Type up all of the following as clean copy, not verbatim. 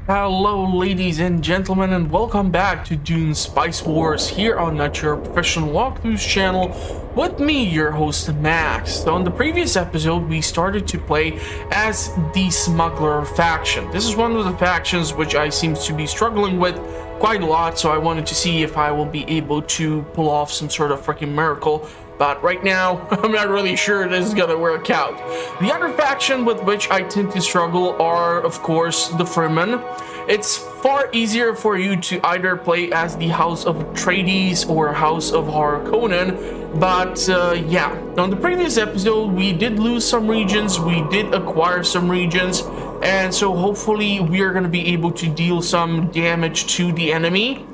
Hello, ladies and gentlemen, and welcome back to Dune Spice Wars here on Your Professional Walkthroughs channel with me, your host Max. So in the previous episode, we started to play as the Smuggler faction. This is one of the factions which I seem to be struggling with quite a lot, so I wanted to see if I will be able to pull off some sort of freaking miracle. But right now, I'm not really sure this is gonna work out. The other faction with which I tend to struggle are, of course, the Fremen. It's far easier for you to either play as the House of Atreides or House of Harkonnen, but yeah. On the previous episode, we did lose some regions, we did acquire some regions, and so hopefully we are gonna be able to deal some damage to the enemy.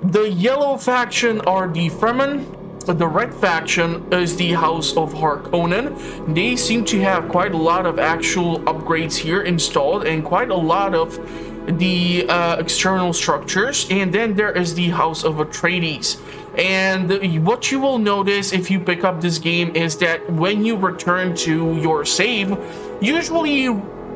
The yellow faction are the Fremen. The red faction is the House of Harkonnen. They seem to have quite a lot of actual upgrades here installed and quite a lot of the external structures. And then there is the House of Atreides. And what you will notice if you pick up this game is that when you return to your save, usually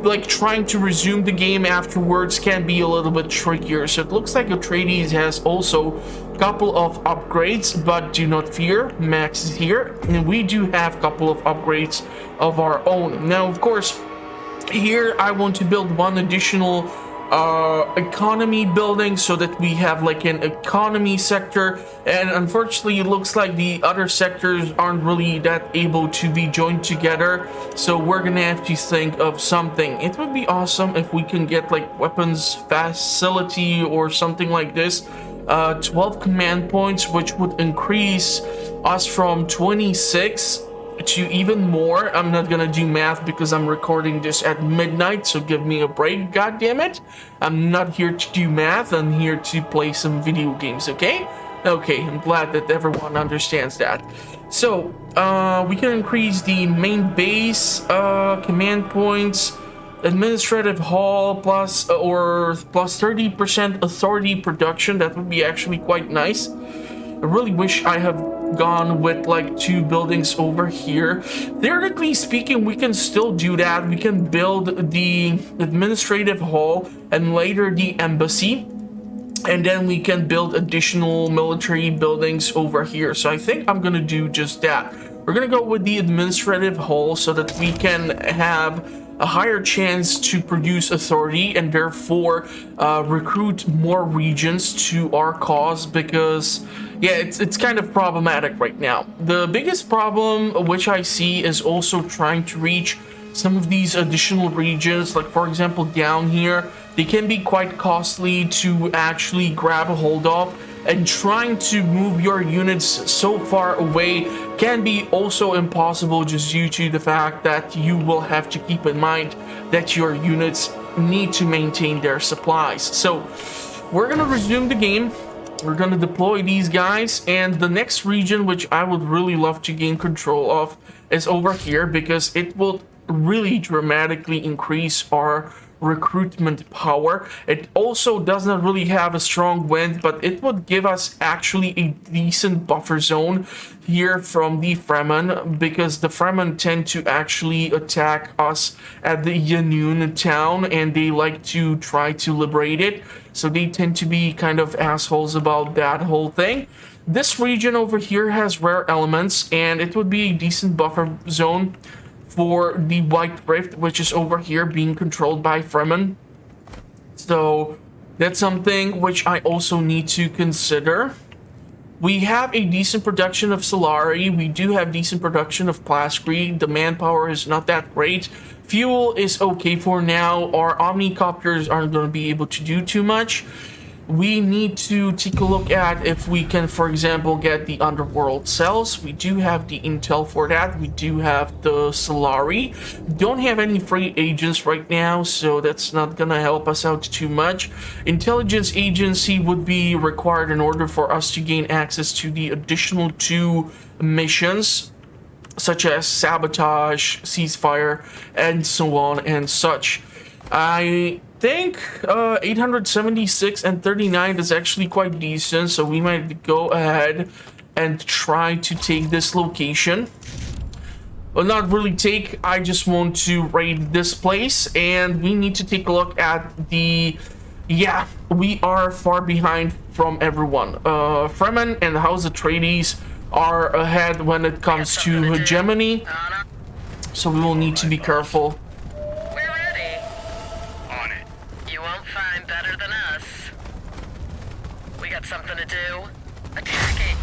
like trying to resume the game afterwards can be a little bit trickier. So it looks like Atreides has also a couple of upgrades, but do not fear, Max is here and we do have a couple of upgrades of our own. Now of course here I want to build one additional economy building so that we have like an economy sector, and unfortunately it looks like the other sectors aren't really that able to be joined together, so we're gonna have to think of something. It would be awesome if we can get like weapons facility or something like this. 12 command points, which would increase us from 26 to even more. I'm not gonna do math because I'm recording this at midnight, so give me a break, god damn it. I'm not here to do math, I'm here to play some video games, okay? Okay, I'm glad that everyone understands that. So, we can increase the main base, command points, administrative hall plus 30% authority production. That would be actually quite nice. I really wish I have gone with like 2 buildings over here. Theoretically speaking, we can still do that. We can build the administrative hall and later the embassy, and then we can build additional military buildings over here. So I think I'm gonna do just that. We're gonna go with the administrative hall so that we can have a higher chance to produce authority and therefore recruit more regions to our cause, because yeah, it's kind of problematic right now. The biggest problem which I see is also trying to reach some of these additional regions. Like for example down here, they can be quite costly to actually grab a hold of, and trying to move your units so far away can be also impossible just due to the fact that you will have to keep in mind that your units need to maintain their supplies. So we're gonna resume the game. We're gonna deploy these guys, and the next region which I would really love to gain control of is over here, because it will really dramatically increase our recruitment power. It also does not really have a strong wind, but it would give us actually a decent buffer zone here from the Fremen, because the Fremen tend to actually attack us at the Yanoon town and they like to try to liberate it, so they tend to be kind of assholes about that whole thing. This region over here has rare elements and it would be a decent buffer zone for the White Rift, which is over here being controlled by Fremen. So that's something which I also need to consider. We have a decent production of Solari. We do have decent production of Plascrete. The manpower is not that great. Fuel is okay for now. Our Omnicopters aren't going to be able to do too much. We need to take a look at if we can, for example, get the underworld cells. We do have the intel for that. We do have the Solari. Don't have any free agents right now, so that's not gonna help us out too much. Intelligence agency would be required in order for us to gain access to the additional 2 missions, such as sabotage, ceasefire, and so on and such. I think 876 and 39 is actually quite decent, so we might go ahead and try to take this location. Well, not really take, I just want to raid this place, and we need to take a look at the Yeah, we are far behind from everyone. Fremen and House Atreides are ahead when it comes to hegemony, so we will need to be careful. We're ready. On it. You won't find better than us. We got something to do. Attacking.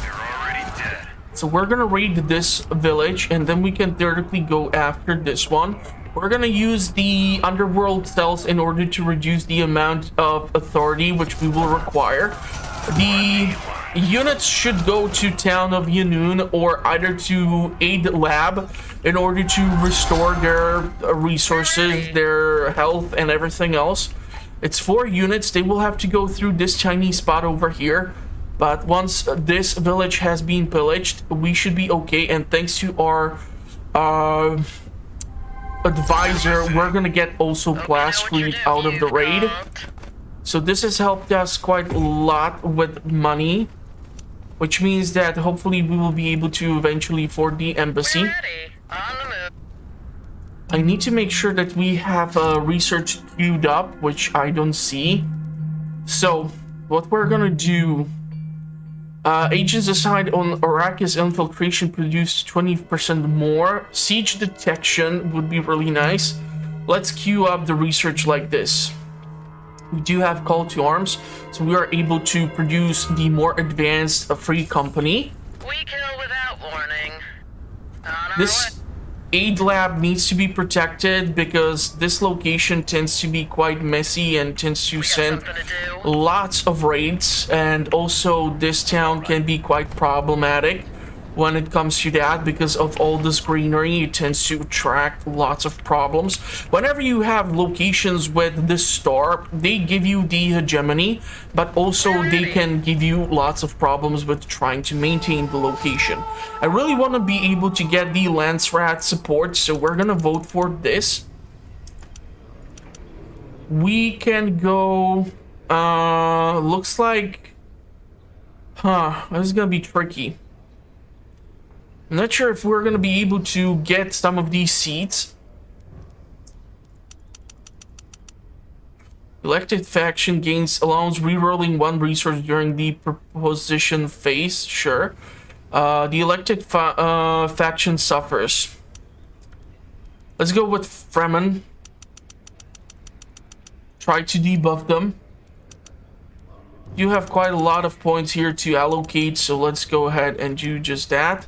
They're already dead. So we're gonna raid this village, and then we can theoretically go after this one. We're gonna use the underworld cells in order to reduce the amount of authority which we will require. The units should go to town of Yanoon or either to Aid Lab in order to restore their resources, their health, and everything else. It's 4 units. They will have to go through this tiny spot over here. But once this village has been pillaged, we should be okay. And thanks to our advisor, we're gonna get also Blast Fleet out of the raid. So this has helped us quite a lot with money, which means that hopefully we will be able to eventually afford the embassy. We're ready. On the move. I need to make sure that we have research queued up, which I don't see. So what we're gonna do, agents assigned on Arrakis infiltration produced 20% more. Siege detection would be really nice. Let's queue up the research like this. We do have call to arms, so we are able to produce the more advanced free company. We kill without warning. On our This aid lab needs to be protected because this location tends to be quite messy and tends to We got send something to do. lots of raids, and also this town can be quite problematic when it comes to that because of all this greenery. It tends to attract lots of problems. Whenever you have locations with this star, they give you the hegemony, but also they can give you lots of problems with trying to maintain the location. I really want to be able to get the Lance Rat support, so we're gonna vote for this. We can go, looks like, this is gonna be tricky. I'm not sure if we're gonna be able to get some of these seats. Elected faction gains allows rerolling 1 resource during the proposition phase. Sure. The elected faction suffers. Let's go with Fremen. Try to debuff them. You have quite a lot of points here to allocate, so let's go ahead and do just that.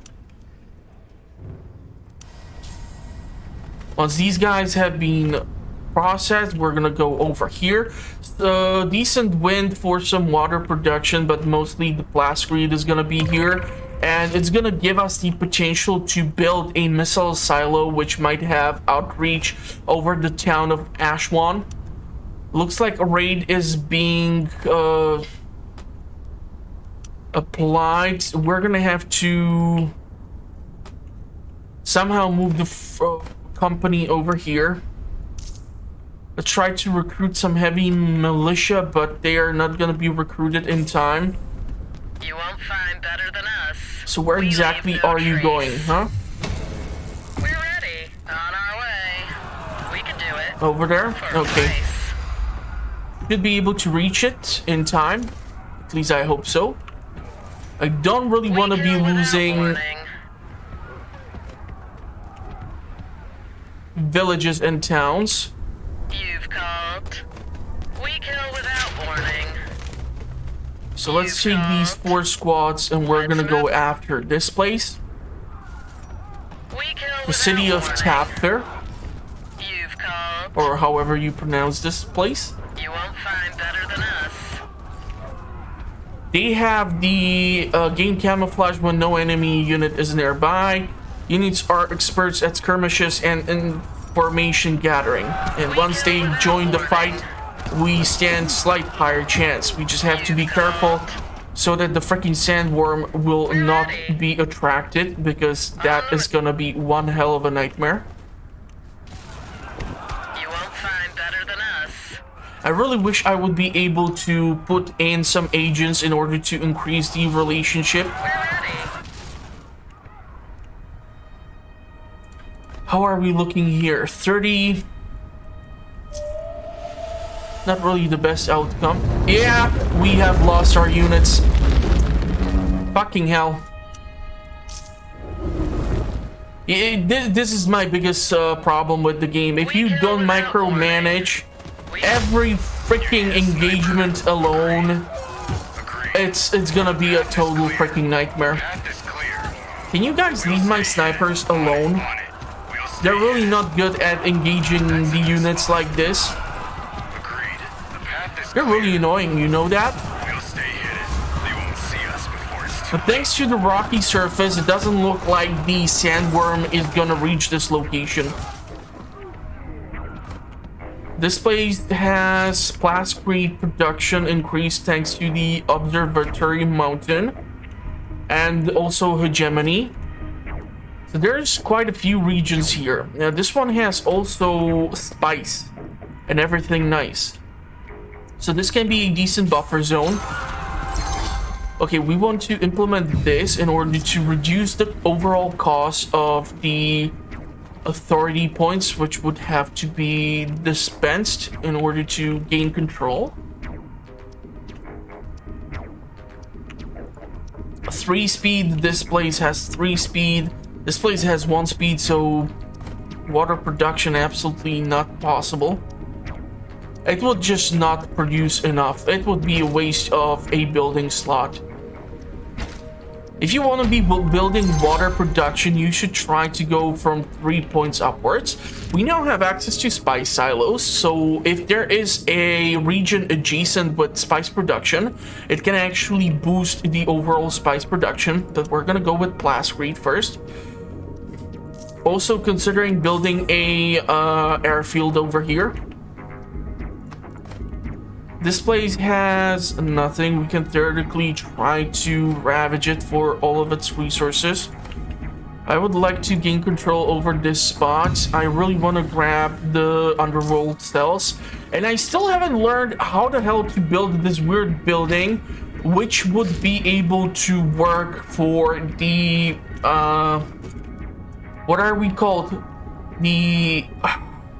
Once these guys have been processed, we're gonna go over here. Decent wind for some water production, but mostly the blast grid is gonna be here, and it's gonna give us the potential to build a missile silo which might have outreach over the town of Ashwan. Looks like a raid is being applied. We're gonna have to somehow move the company over here. Let's try to recruit some heavy militia, but they are not going to be recruited in time. You won't find better than us. So where exactly are you going, huh? We're ready. On our way. We can do it. Over there? For a Okay. price. Should be able to reach it in time. At least I hope so. I don't really want to be kill without losing warning. villages and towns. You've called. We kill without warning. So let's take these 4 squads and we're gonna go after this place. We kill The city of Tapfer, You've called. or however you pronounce this place. You won't find better than us. They have the game camouflage when no enemy unit is nearby. Units are experts at skirmishes and information gathering. And once they join the fight, we stand slight higher chance. We just have to be careful so that the freaking sandworm will not be attracted, because that is gonna be one hell of a nightmare. You won't find better than us. I really wish I would be able to put in some agents in order to increase the relationship. We're ready. How are we looking here? 30. not really the best outcome. Yeah, we have lost our units. Fucking hell. This is my biggest problem with the game. If you don't micromanage every freaking engagement alone, it's gonna be a total freaking nightmare. Can you guys leave my snipers alone? They're really not good at engaging the units like this. They're really annoying, you know that? But thanks to the rocky surface, it doesn't look like the sandworm is gonna reach this location. This place has plascrete production increased thanks to the observatory mountain and also hegemony. So there's quite a few regions here. Now this one has also spice and everything nice. So this can be a decent buffer zone. Okay, we want to implement this in order to reduce the overall cost of the authority points, which would have to be dispensed in order to gain control. 3 speed, this place has 3 speed. This place has 1 speed, so water production absolutely not possible. It would just not produce enough. It would be a waste of a building slot. If you want to be building water production, you should try to go from 3 points upwards. We now have access to spice silos, so if there is a region adjacent with spice production, it can actually boost the overall spice production. But we're gonna go with plascrete first. Also considering building a airfield over here. This place has nothing. We can theoretically try to ravage it for all of its resources. I would like to gain control over this spot. I really want to grab the underworld cells. And I still haven't learned how the hell to build this weird building, which would be able to work for the... what are we called? The...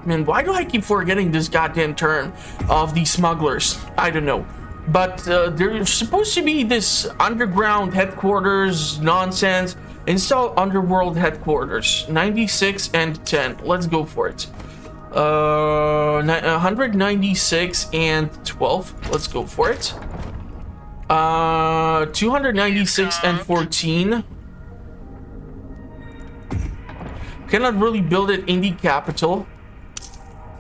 Man, why do I keep forgetting this goddamn term of the smugglers? I don't know. But there's supposed to be this underground headquarters nonsense. Install underworld headquarters. 96 and 10. Let's go for it. 196 and 12. Let's go for it. 296 and 14. Cannot really build it in the capital.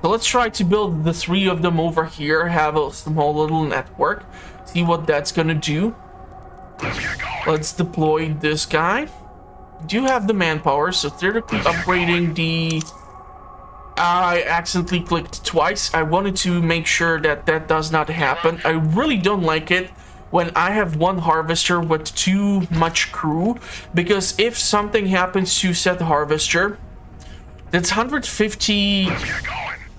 So let's try to build the 3 of them over here, have a small little network, see what that's gonna do. Let's deploy this guy. Do have the manpower, so theoretically upgrading the... I accidentally clicked twice. I wanted to make sure that that does not happen. I really don't like it when I have one harvester with too much crew, because if something happens to said harvester, that's 150...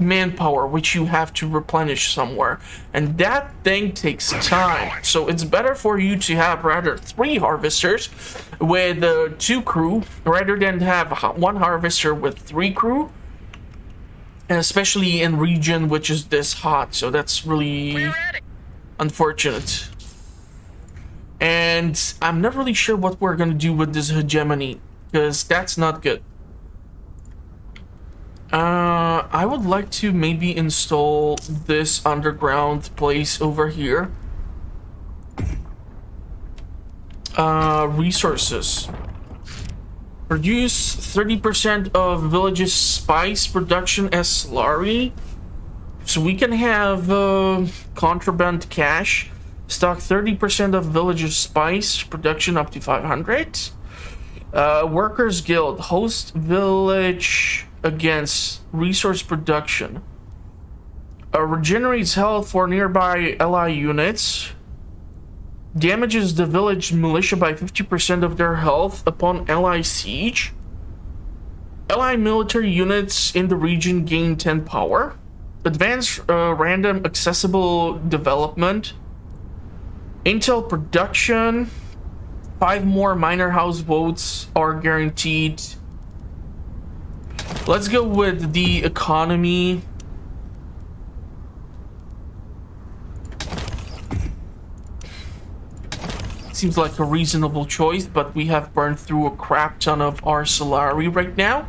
manpower, which you have to replenish somewhere, and that thing takes time. So it's better for you to have rather 3 harvesters with 2 crew rather than have 1 harvester with 3 crew, and especially in region which is this hot. So that's really unfortunate, and I'm not really sure what we're gonna do with this hegemony, because that's not good. I would like to maybe install this underground place over here. Resources. Produce 30% of village's spice production as slurry. So we can have contraband cash. Stock 30% of village's spice production up to 500. Workers Guild. Host village against resource production. Regenerates health for nearby ally units. Damages the village militia by 50% of their health upon ally siege. Ally military units in the region gain 10 power. Advanced random accessible development. Intel production. 5 more minor house votes are guaranteed. Let's go with the economy. seems like a reasonable choice, but we have burned through a crap ton of our salary right now.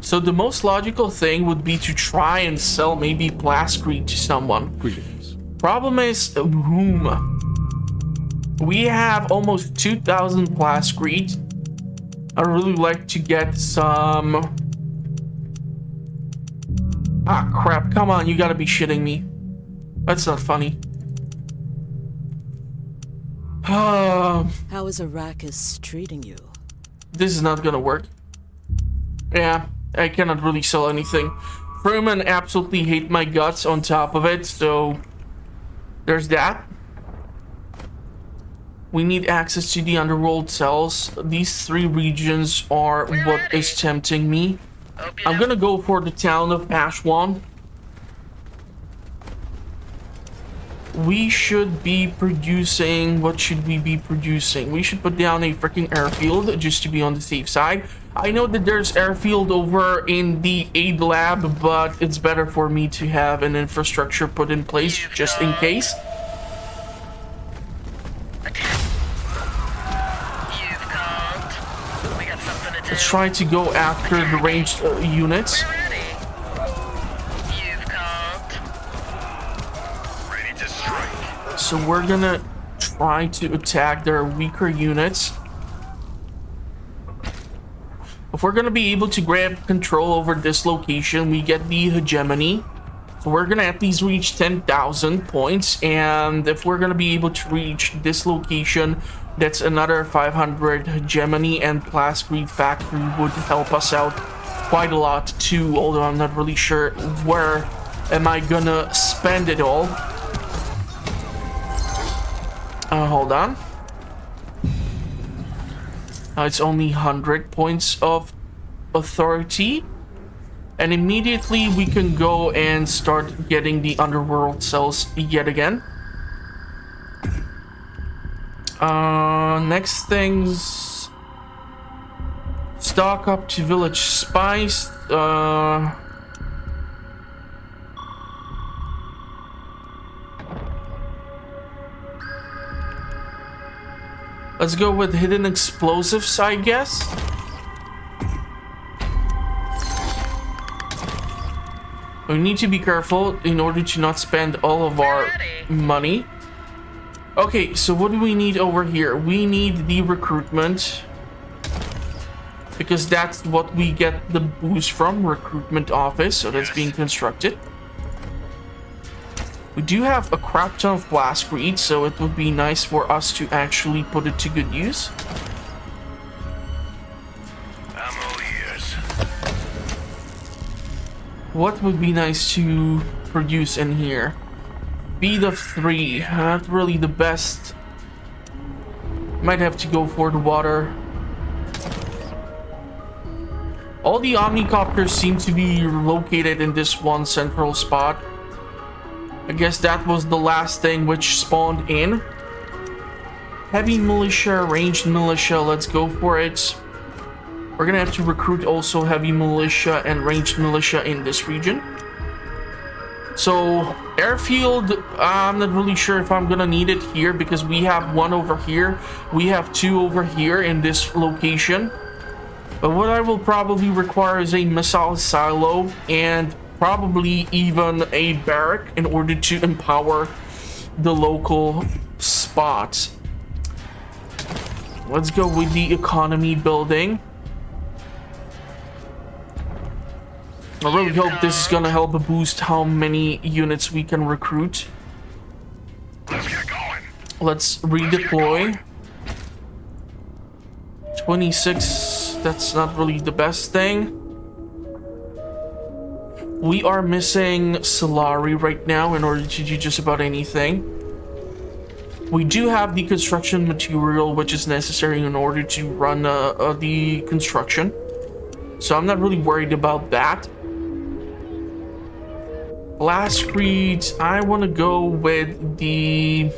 So the most logical thing would be to try and sell maybe Blastcrete to someone. Greetings. Problem is, whom? We have almost 2,000 Blastcrete. I'd really like to get some... Ah, crap. Come on, you gotta be shitting me. That's not funny. How is Arrakis treating you? This is not gonna work. Yeah, I cannot really sell anything. Fremen absolutely hate my guts on top of it, so there's that. We need access to the underworld cells. These 3 regions are what is tempting me. I'm gonna go for the town of Ashwan. We should be producing... What should we be producing? We should put down a freaking airfield just to be on the safe side. I know that there's airfield over in the aid lab, but it's better for me to have an infrastructure put in place just in case. Let's try to go after the ranged units. So we're gonna try to attack their weaker units. If we're gonna be able to grab control over this location, we get the hegemony. So we're gonna at least reach 10,000 points, and if we're gonna be able to reach this location, that's another 500 hegemony, and Blastcrete factory would help us out quite a lot too, although I'm not really sure where am I gonna spend it all. Hold on. It's only 100 points of authority. And immediately we can go and start getting the underworld cells yet again. Next things... Stock up to village spice. Let's go with hidden explosives, I guess. We need to be careful in order to not spend all of our money. Okay, so what do we need over here? We need the recruitment. Because that's what we get the boost from, recruitment office. So that's being constructed. We do have a crap ton of Blastcrete, so it would be nice for us to actually put it to good use. I'm all ears. What would be nice to produce in here? Speed of 3, not really the best. Might have to go for the water. All the Omnicopters seem to be located in this one central spot. I guess that was the last thing which spawned in. Heavy militia, ranged militia, let's go for it. We're gonna have to recruit also heavy militia and ranged militia in this region. So, airfield, I'm not really sure if I'm gonna need it here because we have 1 over here. We have 2 over here in this location. But what I will probably require is a missile silo and probably even a barrack in order to empower the local spots. Let's go with the economy building. I really hope this is gonna help boost how many units we can recruit. Let's get going. Let's redeploy. 26, that's not really the best thing. We are missing Solari right now in order to do just about anything. We do have the construction material which is necessary in order to run the construction. So I'm not really worried about that. Blastcrete, I want to go with the...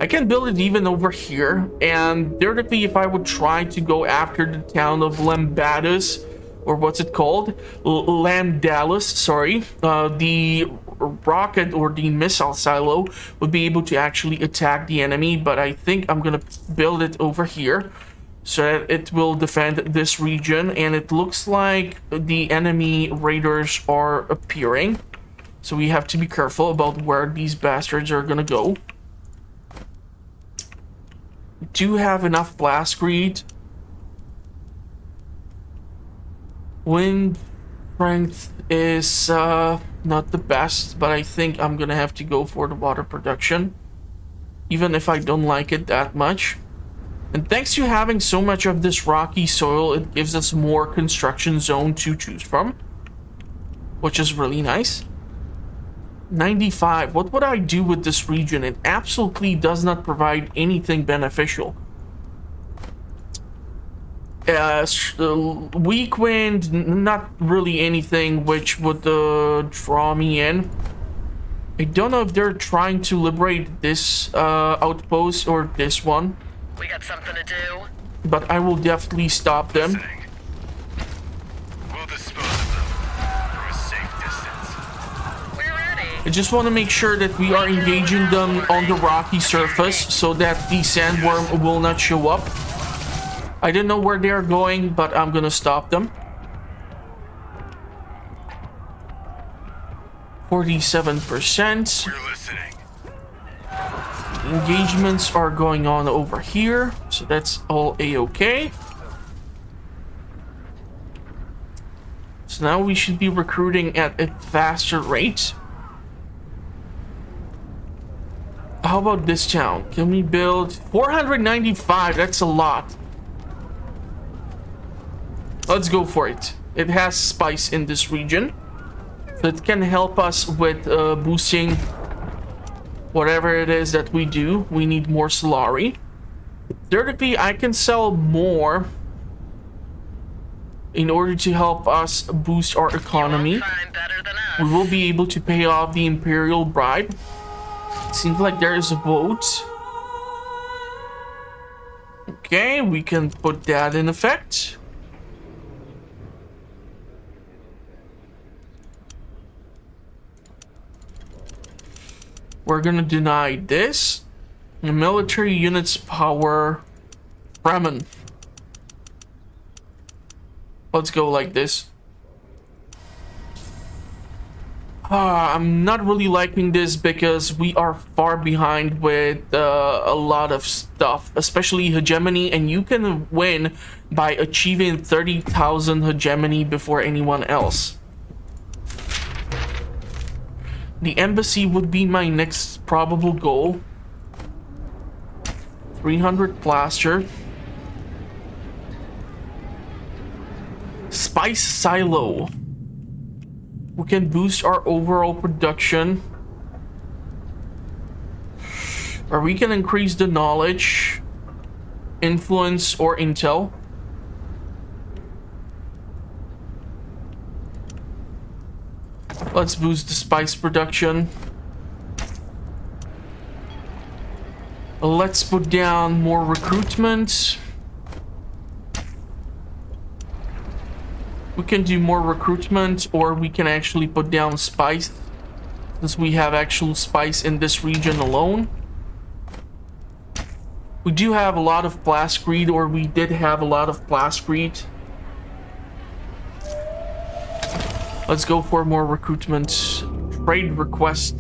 I can build it even over here. And theoretically, if I would try to go after the town of Lembatus, or what's it called? Landalus, sorry. The rocket or the missile silo would be able to actually attack the enemy, but I think I'm gonna build it over here so that it will defend this region. And it looks like the enemy raiders are appearing, so we have to be careful about where these bastards are gonna go. We do have enough blast screed. Wind strength is not the best, but I think I'm gonna have to go for the water production, even if I don't like it that much. And thanks to having so much of this rocky soil, it gives us more construction zone to choose from, which is really nice. 95. What would I do with this region? It absolutely does not provide anything beneficial. Weak wind, not really anything which would draw me in. I don't know if they're trying to liberate this outpost or this one. We got something to do. But I will definitely stop them. Listening. We'll dispose of them from a safe distance. We're ready. I just want to make sure that we are engaging them on the rocky surface so that the sandworm will not show up. I don't know where they're going, but I'm gonna stop them. 47%. We're listening. Engagements are going on over here, so that's all a-okay. So now we should be recruiting at a faster rate. How about this town? Can we build 495? That's a lot. Let's go for it. It has spice in this region, so it can help us with boosting whatever it is that we do. We need more Solari. Theoretically, I can sell more in order to help us boost our economy. You won't find better than us. We will be able to pay off the Imperial bribe. Seems like there is a vote. Okay, we can put that in effect. We're gonna deny this. The military units power Fremen. Let's go like this. I'm not really liking this because we are far behind with a lot of stuff, especially hegemony, and you can win by achieving 30,000 hegemony before anyone else. The embassy would be my next probable goal. 300 plaster. Spice silo. We can boost our overall production. Or we can increase the knowledge, influence, or intel. Let's boost the spice production. Let's put down more recruitment. We can do more recruitment, or we can actually put down spice, since we have actual spice in this region alone. We do have a lot of blast greed, or we did have a lot of blast greed. Let's go for more recruitment. Trade request.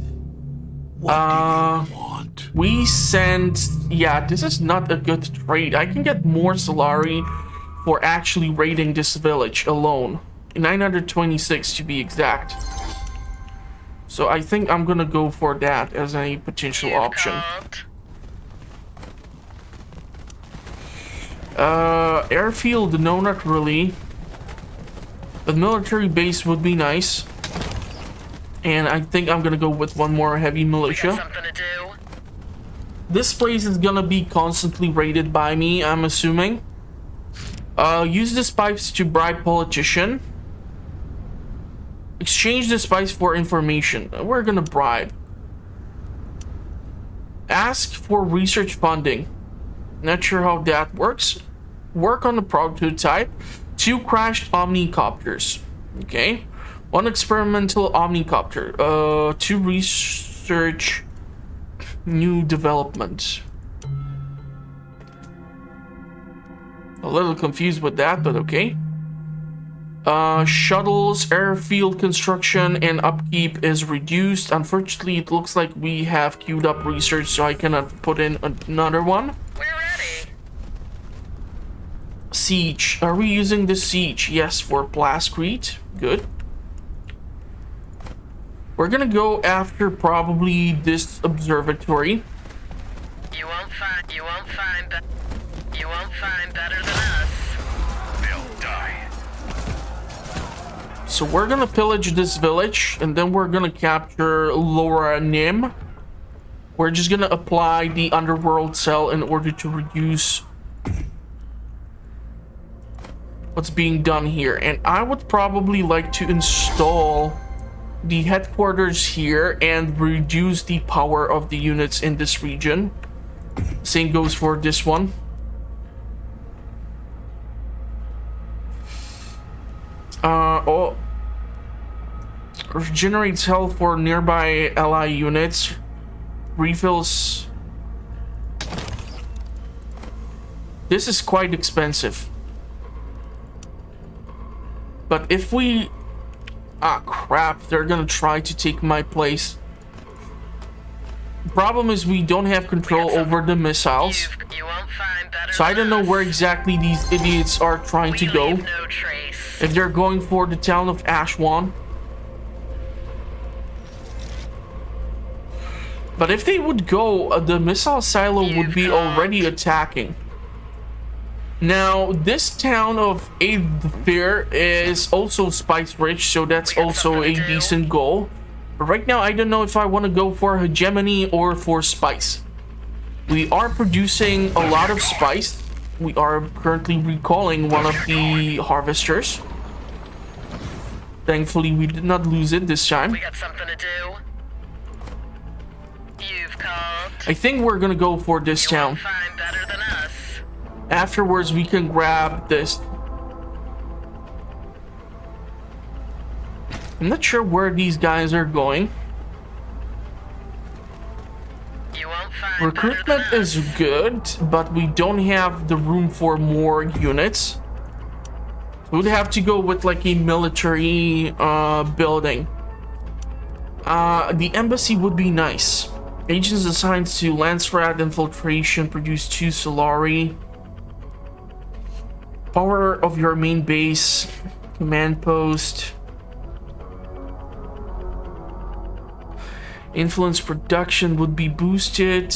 What do you want? We send... Yeah, this is not a good trade. I can get more Solari for actually raiding this village alone. 926 to be exact. So I think I'm gonna go for that as a potential option. Airfield, no, not really. The military base would be nice. And I think I'm gonna go with one more heavy militia. Something to do. This place is gonna be constantly raided by me, I'm assuming. Use the spice to bribe politician. Exchange the spice for information. We're gonna bribe. Ask for research funding. Not sure how that works. Work on the prototype. 2 crashed omnicopters. Okay. 1 experimental omnicopter. 2 research new development. A little confused with that, but okay. Shuttles, airfield construction, and upkeep is reduced. Unfortunately, it looks like we have queued up research, so I cannot put in another one. We're ready. Siege. Are we using the siege? Yes, for Blaskrete. Good. We're gonna go after probably this observatory. You won't find better than us. They'll die. So we're gonna pillage this village, and then we're gonna capture Laura Nim. We're just gonna apply the underworld cell in order to reduce what's being done here. And I would probably like to install the headquarters here and reduce the power of the units in this region. Same goes for this one. Regenerates health for nearby ally units. Refills. This is quite expensive. But if we... Ah, crap. They're gonna try to take my place. The problem is we don't have control over the missiles. You won't find better So I don't know than where us. exactly these idiots are trying to We go. leave no trace. If they're going for the town of Ashwan. But if they would go, the missile silo would be already attacking. Now, this town of Aether is also spice rich, so that's also a decent goal. But right now, I don't know if I want to go for hegemony or for spice. We are producing a lot of spice. We are currently recalling one of the harvesters. Thankfully, we did not lose it this time. We got something to do. You've called. I think we're gonna go for this You town. won't find better than us. Afterwards, we can grab this. I'm not sure where these guys are going. You won't find Recruitment better than is us. good, but we don't have the room for more units. We'd have to go with like a military building. The embassy would be nice. Agents assigned to Lancerat infiltration produce 2 Solari. Power of your main base, command post. Influence production would be boosted.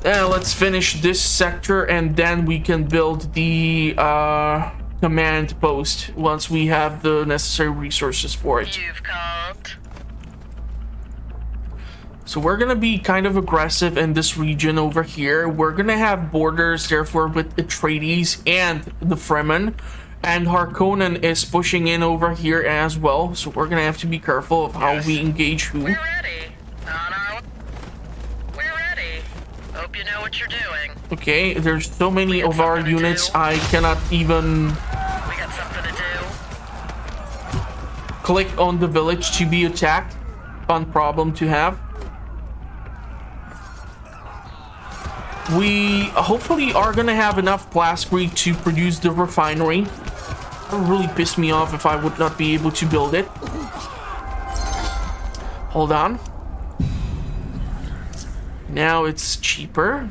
Let's finish this sector and then we can build the command post once we have the necessary resources for it. You've called. So we're gonna be kind of aggressive in this region over here. We're gonna have borders, therefore, with Atreides and the Fremen. And Harkonnen is pushing in over here as well. So we're gonna have to be careful of how we engage who. We're ready. On our. We're ready. Hope you know what you're doing. Okay, there's so many of our units, I cannot even We got something to do. click on the village to be attacked. Fun problem to have. We hopefully are gonna have enough Blaskrete to produce the refinery. It would really piss me off if I would not be able to build it. Hold on. Now it's cheaper.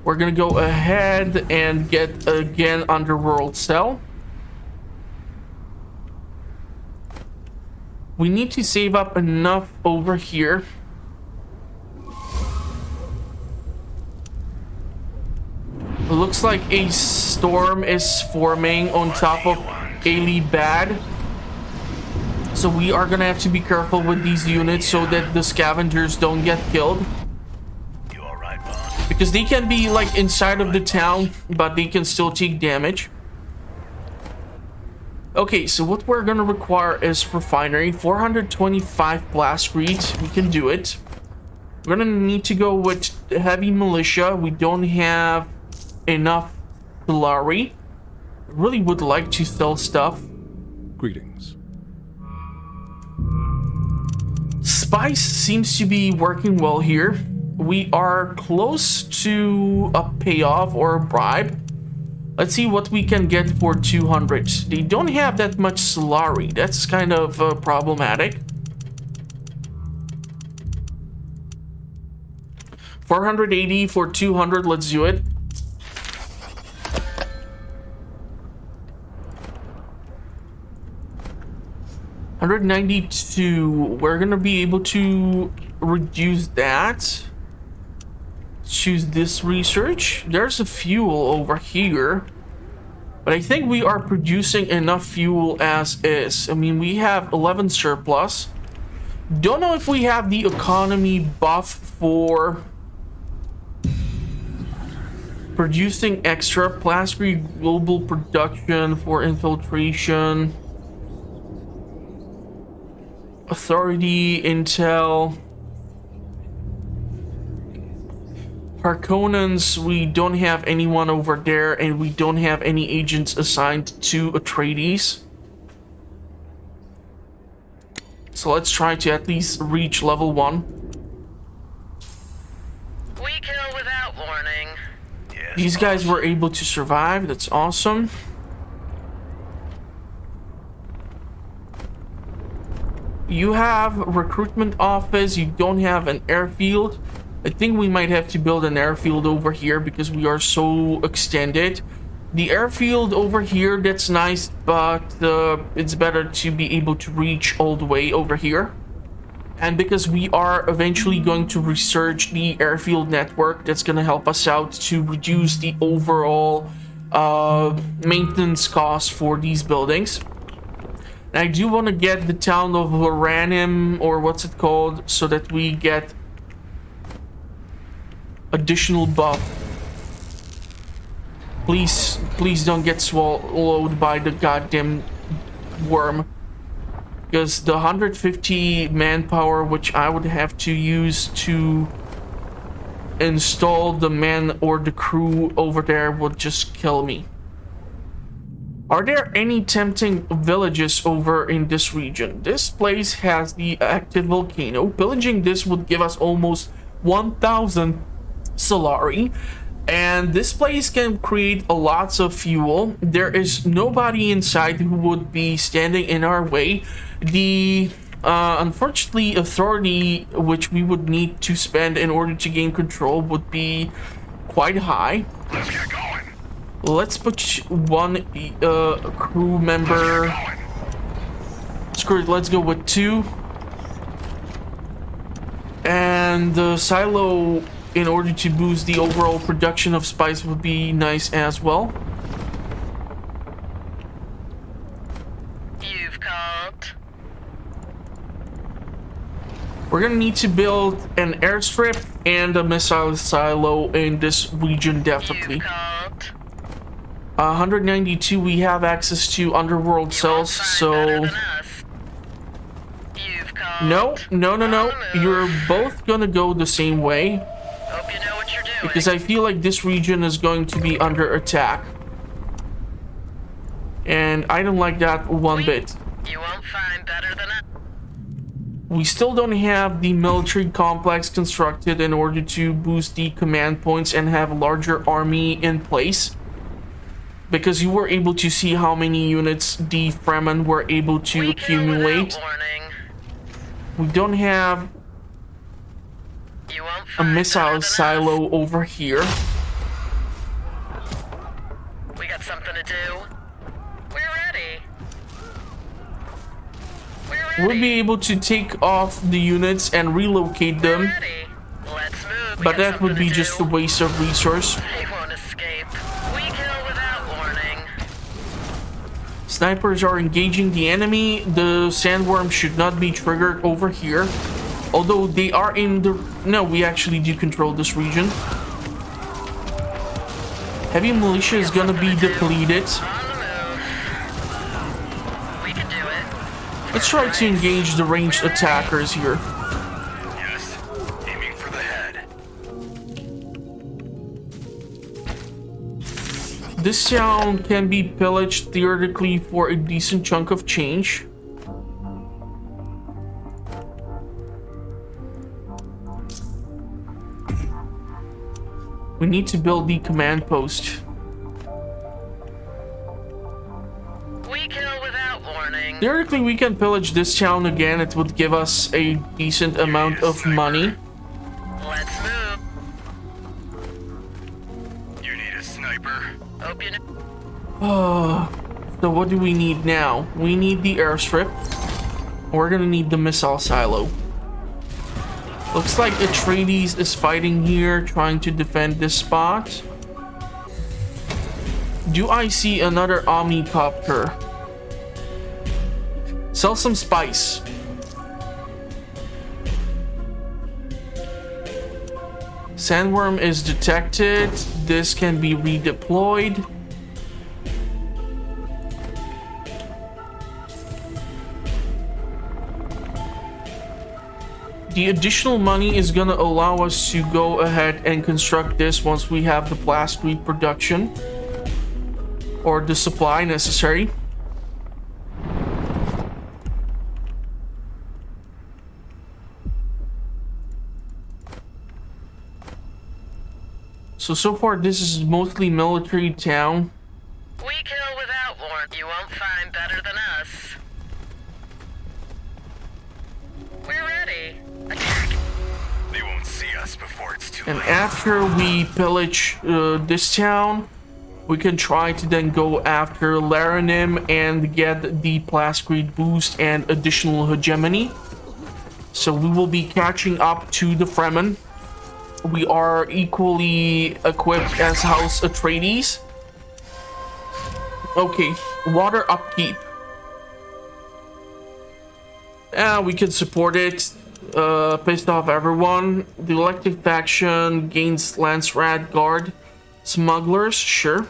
We're gonna go ahead and get again Underworld Cell. We need to save up enough over here. It looks like a storm is forming on top of Ailey Bad. So we are gonna have to be careful with these units so that the scavengers don't get killed. You alright, boss? Because they can be like inside of the town, but they can still take damage. Okay, so what we're gonna require is refinery. 425 Blaskrete, we can do it. We're gonna need to go with heavy militia. We don't have enough Solari. Really would like to sell stuff. Greetings. Spice seems to be working well here. We are close to a payoff or a bribe. Let's see what we can get for 200. They don't have that much Solari. That's kind of problematic. 480 for 200. Let's do it. $192. We're gonna be able to reduce that. Choose this research. There's a fuel over here, but I think we are producing enough fuel as is. I mean, we have 11 surplus. Don't know if we have the economy buff for producing extra. Plastic global production for infiltration. Authority, intel. Harkonnens, we don't have anyone over there, and we don't have any agents assigned to Atreides. So let's try to at least reach level 1. We kill without warning. Yes, These guys boss. were able to survive. That's awesome. You have a recruitment office. You don't have an airfield. I think we might have to build an airfield over here because we are so extended. The airfield over here, that's nice, but it's better to be able to reach all the way over here. And because we are eventually going to research the airfield network, that's going to help us out to reduce the overall maintenance costs for these buildings. And I do want to get the town of Loranim, or what's it called, so that we get additional buff. Please don't get swallowed by the goddamn worm. Because the 150 manpower, which I would have to use to install the man or the crew over there, would just kill me. Are there any tempting villages over in this region? This place has the active volcano. Pillaging this would give us almost 1,000 Solari. And this place can create lots of fuel. There is nobody inside who would be standing in our way. The unfortunately authority which we would need to spend in order to gain control would be quite high. Let's get going. Let's put one crew member. Screw it, let's go with 2. And the silo, in order to boost the overall production of spice, would be nice as well. You've called. We're gonna need to build an airstrip and a missile silo in this region, definitely. You've called. 192, we have access to underworld cells, so... You've called. No. You're both gonna go the same way. Hope you know what you're doing. Because I feel like this region is going to be under attack. And I don't like that one bit. You won't find better than us. We still don't have the military complex constructed in order to boost the command points and have a larger army in place. Because you were able to see how many units the Fremen were able to accumulate. We don't have a missile silo over here. We got something to do. We're ready. We'll be able to take off the units and relocate them, Let's move. but that would be just a waste of resource. They won't escape. We kill without warning. Snipers are engaging the enemy. The sandworm should not be triggered over here. Although they are in the... No, we actually do control this region. Heavy militia is gonna be depleted. On the move. We can do it. Let's try to engage the ranged attackers here. Yes. Aiming for the head. This town can be pillaged theoretically for a decent chunk of change. We need to build the command post. We kill without warning. Theoretically, we can pillage this town again. It would give us a decent amount of money. Let's move. You need a sniper? Hope you know. So what do we need now? We need the airstrip. We're gonna need the missile silo. Looks like Atreides is fighting here, trying to defend this spot. Do I see another omnicopter? Sell some spice. Sandworm is detected. This can be redeployed. The additional money is gonna allow us to go ahead and construct this once we have the blastweed production or the supply necessary. So far this is mostly military town. We kill without warning. You won't find better than us. We're ready. Attack. They won't see us before it's too And late. after we pillage this town, we can try to then go after Laranim and get the Blastweed boost and additional hegemony. So we will be catching up to the Fremen. We are equally equipped as House Atreides. Okay, water upkeep. We can support it. Pissed off everyone. The elected faction gains Lance Rad Guard. Smugglers, sure.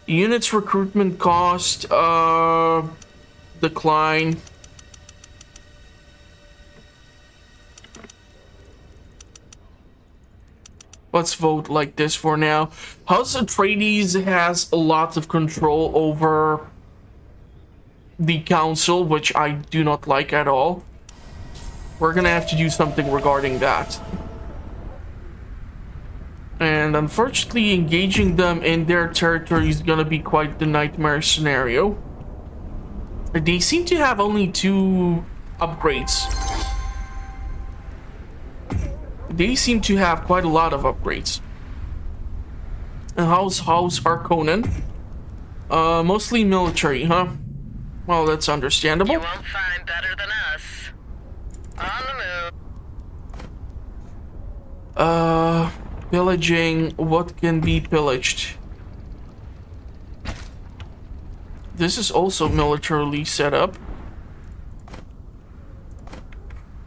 Units recruitment cost decline. Let's vote like this for now. House Atreides has a lot of control over the council, which I do not like at all. We're gonna have to do something regarding that. And unfortunately, engaging them in their territory is gonna be quite the nightmare scenario. They seem to have only 2 upgrades. They seem to have quite a lot of upgrades. And House Harkonnen. Mostly military, huh? Well, that's understandable. You won't find better than us. On the move. Pillaging. What can be pillaged? This is also militarily set up.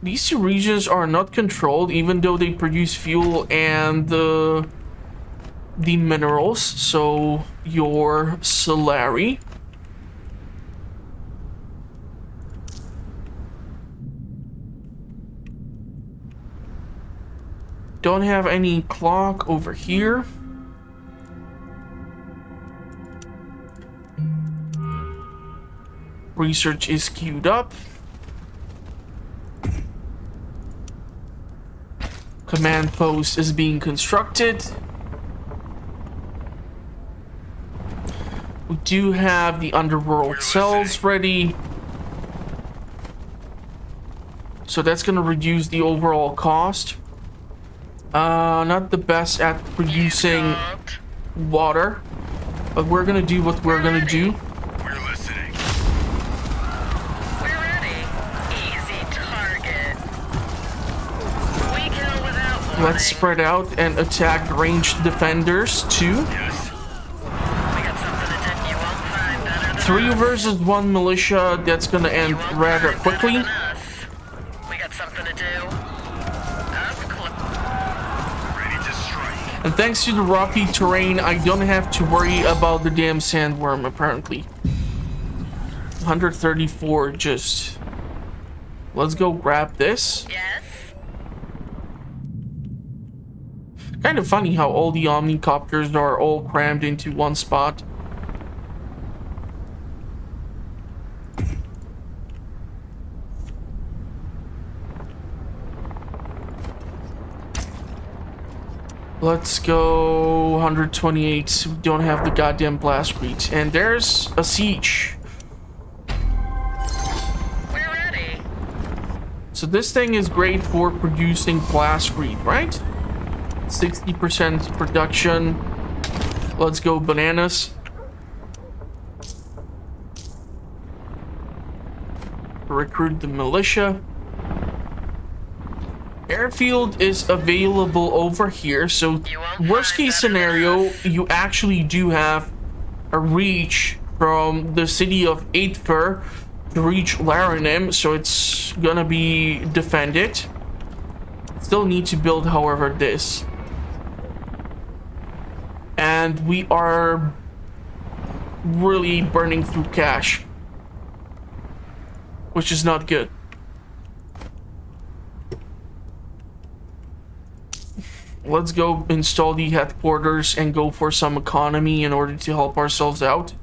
These 2 regions are not controlled, even though they produce fuel and the minerals. So your Solari. Don't have any clock over here. Research is queued up. Command post is being constructed. We do have the underworld cells ready. So that's going to reduce the overall cost. Not the best at producing water, but we're gonna do what we're gonna do. We're listening. We're ready. Easy target. We kill without warning. Let's spread out and attack ranged defenders too. Yes. We got something to do. You won't find better than 3 us. versus 1 militia. That's gonna end You won't rather find quickly. better than us. We got something to do. Up close. Ready to strike. And thanks to the rocky terrain, I don't have to worry about the damn sandworm apparently. 134 just. Let's go grab this. Yes. Kind of funny how all the omnicopters are all crammed into one spot. Let's go 128. We don't have the goddamn blastcrete. And there's a siege. We're ready. So this thing is great for producing blastcrete, right? 60% production. Let's go bananas. Recruit the militia. Airfield is available over here, so worst case scenario, you actually do have a reach from the city of nypw to reach Laranim, so it's gonna be defended. Still need to build, however, this. And we are really burning through cash, which is not good. Let's go install the headquarters and go for some economy in order to help ourselves out.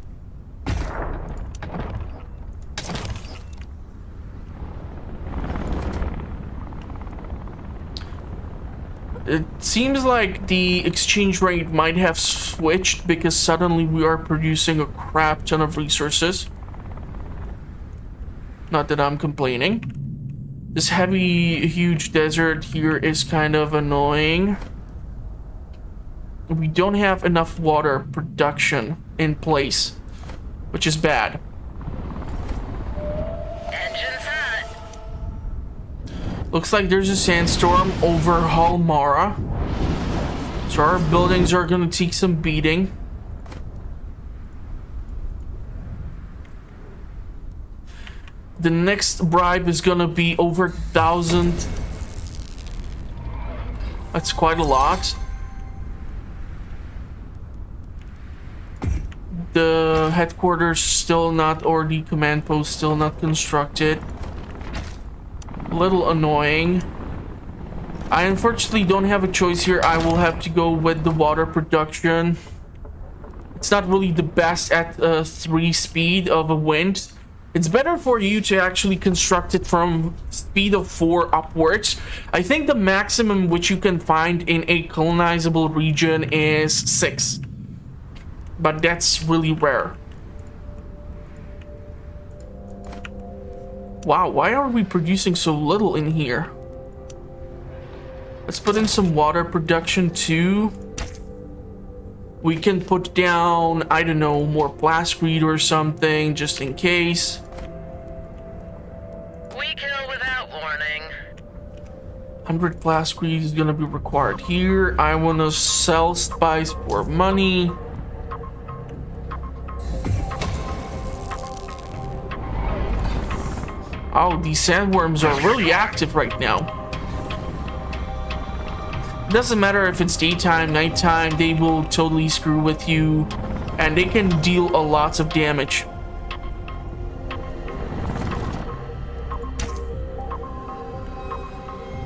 It seems like the exchange rate might have switched because suddenly we are producing a crap ton of resources. Not that I'm complaining. This heavy, huge desert here is kind of annoying. We don't have enough water production in place, which is bad. Engine's hot. Looks like there's a sandstorm over Halmara. So our buildings are gonna take some beating. The next bribe is gonna be over 1,000. That's quite a lot. The headquarters still not, or the command post still not constructed. A little annoying. I unfortunately don't have a choice here. I will have to go with the water production. It's not really the best at 3 speed of a wind. It's better for you to actually construct it from speed of 4 upwards. I think the maximum which you can find in a colonizable region is 6. But that's really rare. Wow, why are we producing so little in here? Let's put in some water production too. We can put down, I don't know, more blastcrete or something, just in case. We kill without warning. 100 blastcrete is gonna be required here. I wanna sell spice for money. Oh, these sandworms are really active right now. Doesn't matter if it's daytime, nighttime, they will totally screw with you, and they can deal a lot of damage.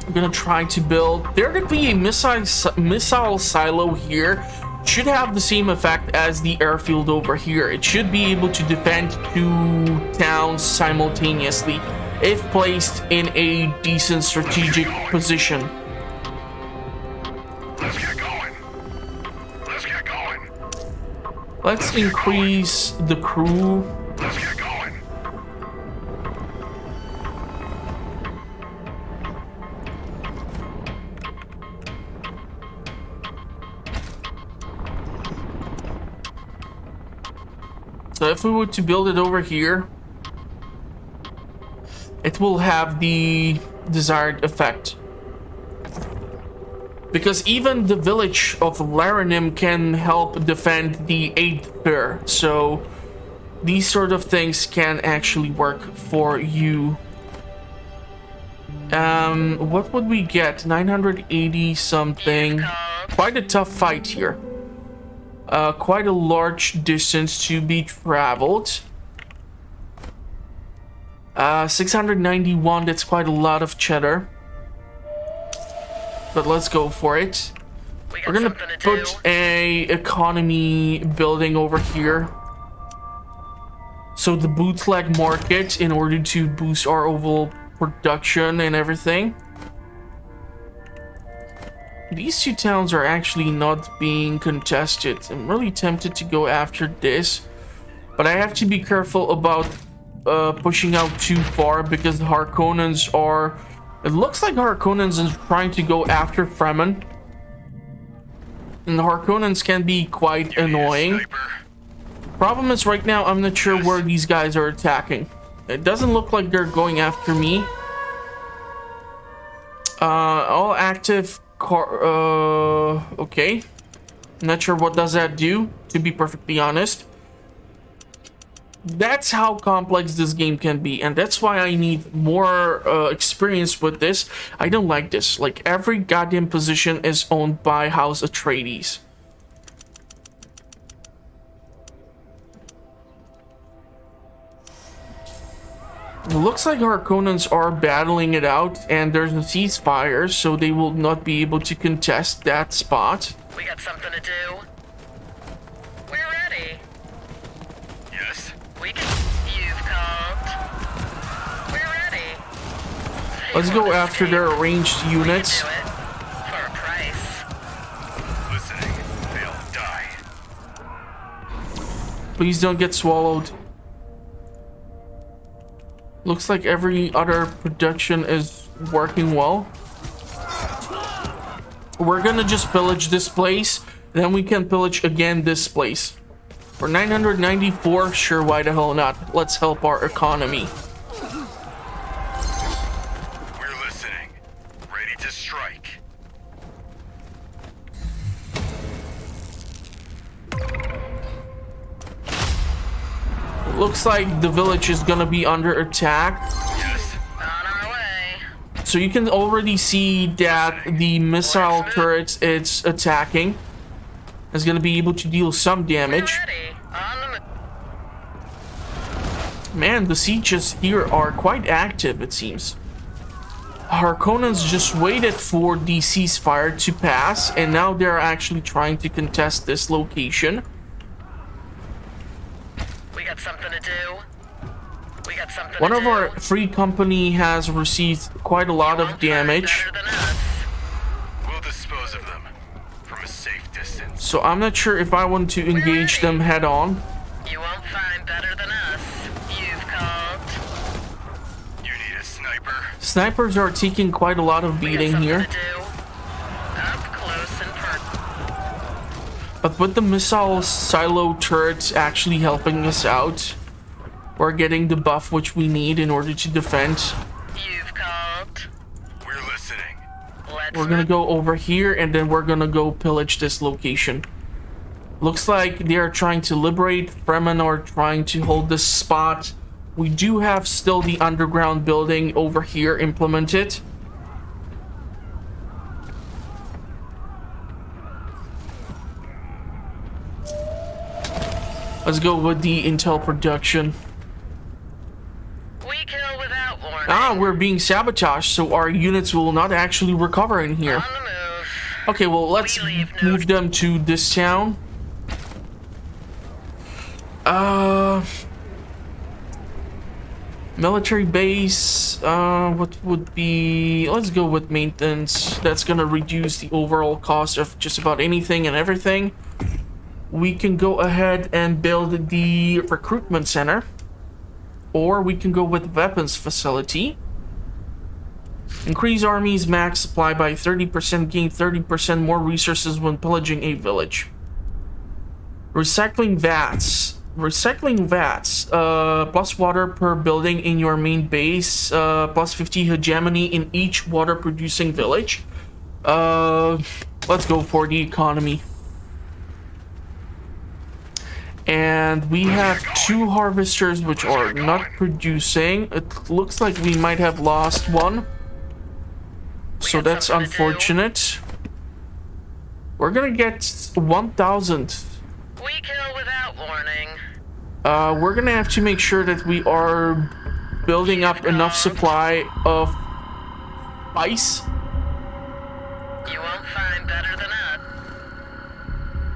I'm gonna try to build. There could be a missile silo here. Should have the same effect as the airfield over here. It should be able to defend 2 towns simultaneously if placed in a decent strategic position. Let's get going. Let's get going. Let's increase the crew. Let's get going. So if we were to build it over here, it will have the desired effect. Because even the village of Laranim can help defend the 8th pair. So these sort of things can actually work for you. What would we get? 980 something. Quite a tough fight here. Quite a large distance to be traveled. 691, that's quite a lot of cheddar. But let's go for it. We got We're gonna something to do. put a economy building over here. So the bootleg market, in order to boost our overall production and everything. These two towns are actually not being contested. I'm really tempted to go after this, but I have to be careful about pushing out too far because the Harkonnens are... It looks like Harkonnens is trying to go after Fremen. And the Harkonnens can be quite annoying. Problem is right now I'm not sure where these guys are attacking. It doesn't look like they're going after me. All active car... okay. Not sure what does that do, to be perfectly honest. That's how complex this game can be, and that's why I need more experience with this. I don't like this. Like, every goddamn position is owned by House Atreides. It looks like Harkonnens are battling it out, and there's a ceasefire, so they will not be able to contest that spot. We got something to do. We're ready. Yes? You've called. We're ready. Let's go after their ranged units. Do it. For a price. Listening. They'll die. Please don't get swallowed. Looks like every other production is working well. We're gonna just pillage this place, then we can pillage again this place. For 994, sure, why the hell not? Let's help our economy. We're listening. Ready to strike. Looks like the village is gonna be under attack. Yes. On our way. So you can already see that the missile turrets it's attacking is gonna be able to deal some damage. We're ready. On the Man, the sieges here are quite active, it seems. Harkonnens just waited for the ceasefire to pass, and now they're actually trying to contest this location. We got something to do. We got something One to of do. our free company has received quite a lot of damage, Better than us. We'll dispose of them from a safe distance. so I'm not sure if I want to engage them head on. You won't find better than us. You've called. You need a sniper? Snipers are taking quite a lot of We got beating something here, to do. Up close and personal. but with the missile silo turrets actually helping us out, we're getting the buff which we need in order to defend. You've called. We're listening. Let's We're gonna go over here and then we're gonna go pillage this location. Looks like they are trying to liberate. Fremen are trying to hold this spot. We do have still the underground building over here implemented. Let's go with the intel production. We kill without warning. Ah, we're being sabotaged, so our units will not actually recover in here. On the move. Okay, well, let's We leave no- move them to this town. Military base, what would be... Let's go with maintenance. That's gonna reduce the overall cost of just about anything and everything. We can go ahead and build the recruitment center. Or we can go with weapons facility. Increase army's max supply by 30%, gain 30% more resources when pillaging a village. Recycling vats. Recycling vats. Plus water per building in your main base. Plus 50 hegemony in each water producing village. Let's go for the economy. And we have 2 harvesters which are not producing. It looks like we might have lost one. So that's unfortunate. We're gonna get 1,000. We kill without warning. We're gonna have to make sure that we are building up enough supply of ice. You won't find better than us.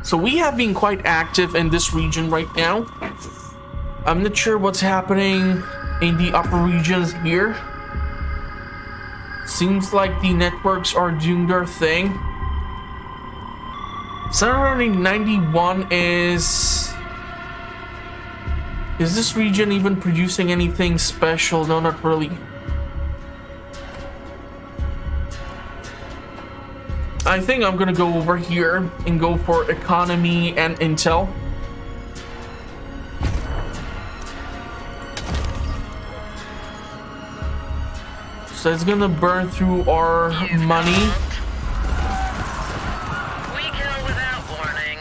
So we have been quite active in this region right now. I'm not sure what's happening in the upper regions here. Seems like the networks are doing their thing. 791 is this region even producing anything special? No, not really. I think I'm gonna go over here and go for economy and intel. So it's gonna burn through our money. We kill without warning.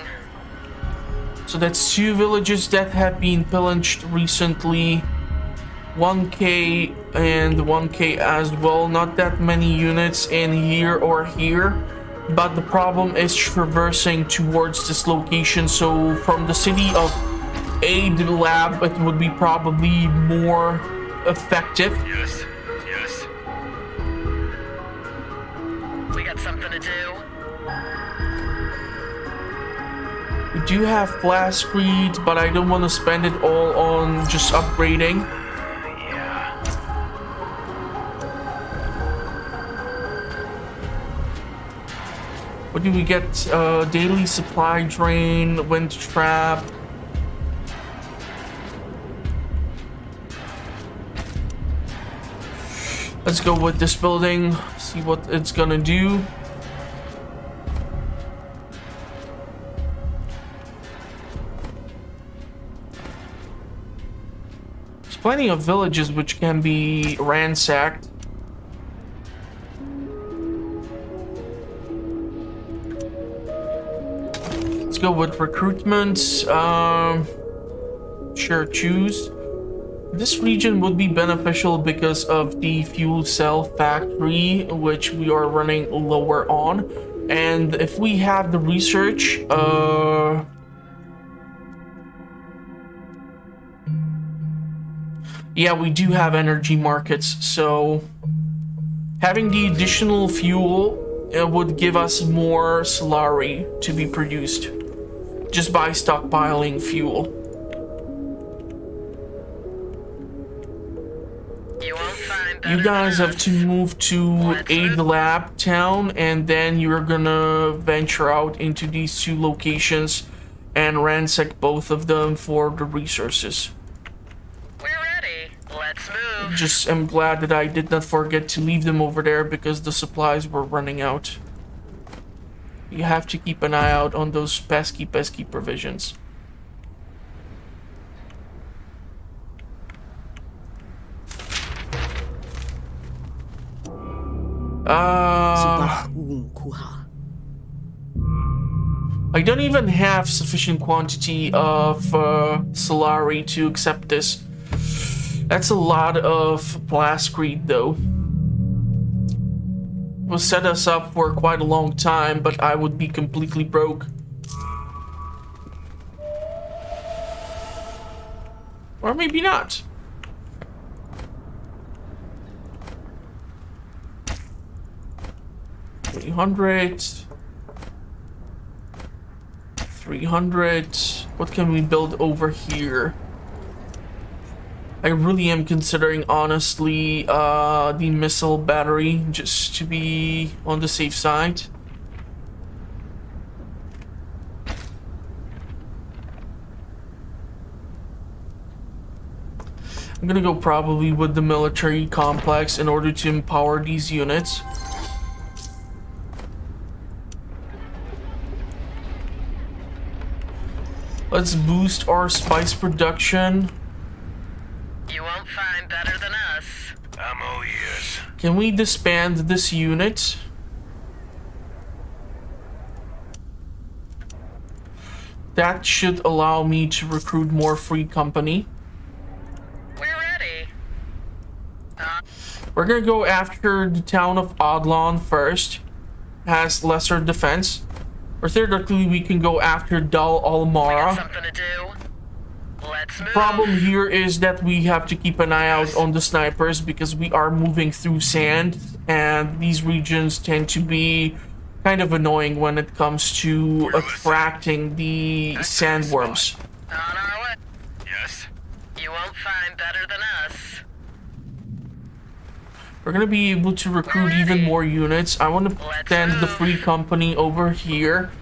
So that's 2 villages that have been pillaged recently. 1k and 1k as well. Not that many units in here or here. But the problem is traversing towards this location. So from the city of nypw, it would be probably more effective. Yes. We got something to do. We do have flash screed, but I don't want to spend it all on just upgrading. Yeah. What do we get? Daily supply drain, wind trap. Let's go with this building, see what it's gonna do. There's plenty of villages which can be ransacked. Let's go with recruitment. Sure, choose. This region would be beneficial because of the fuel cell factory, which we are running lower on. And if we have the research, yeah, we do have energy markets, so having the additional fuel would give us more salary to be produced just by stockpiling fuel. You guys have to move to Aid Lab Town, and then you're gonna venture out into these 2 locations and ransack both of them for the resources. We're ready. Let's move. Just am glad that I did not forget to leave them over there because the supplies were running out. You have to keep an eye out on those pesky provisions. I don't even have sufficient quantity of salary to accept this. That's a lot of blast greed, though. Will set us up for quite a long time, but I would be completely broke. Or maybe not. $300. 300. What can we build over here? I really am considering, honestly, the missile battery, just to be on the safe side. I'm gonna go probably with the military complex in order to empower these units. Let's boost our spice production. You won't find better than us. I'm all ears. Can we disband this unit? That should allow me to recruit more free company. We're ready. We're gonna go after the town of Odlon first. Has lesser defense. Or thirdly, we can go after Dal Almara. Something to do. Let's move. Problem here is that we have to keep an eye out on the snipers because we are moving through sand, and these regions tend to be kind of annoying when it comes to attracting the sandworms. On our way. Yes? You won't find better than us. We're gonna be able to recruit even more units. I want to send the free company over here.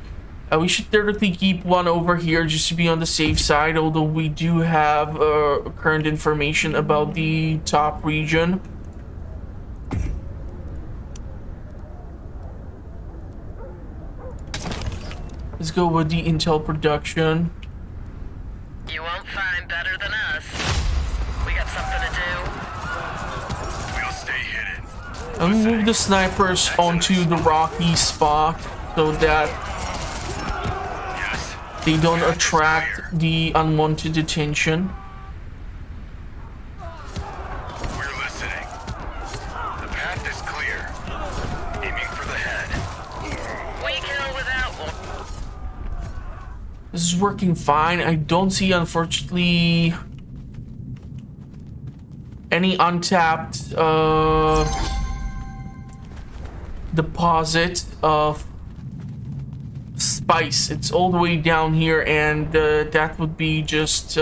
We should theoretically keep one over here just to be on the safe side, although we do have current information about the top region. Let's go with the intel production. You won't find better than us. We got something to do. We'll stay hidden. I'll move the snipers onto the rocky spot so that Yes? they don't attract the unwanted attention. We're listening. The path is clear. Aiming for the head. We kill without one. This is working fine. I don't see, unfortunately, any untapped deposit of spice. It's all the way down here, and that would be just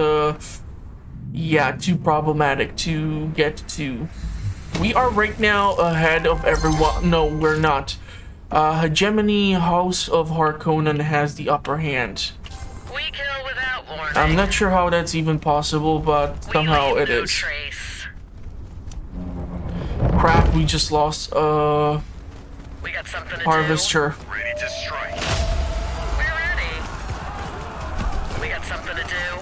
yeah, too problematic to get to. We are right now ahead of everyone. No, we're not. Hegemony House of Harkonnen has the upper hand. We kill without warning. I'm not sure how that's even possible, but somehow it is. Trace. Crap, we just lost We got something to Harvester. Ready to strike. do. We're ready. We got something to do.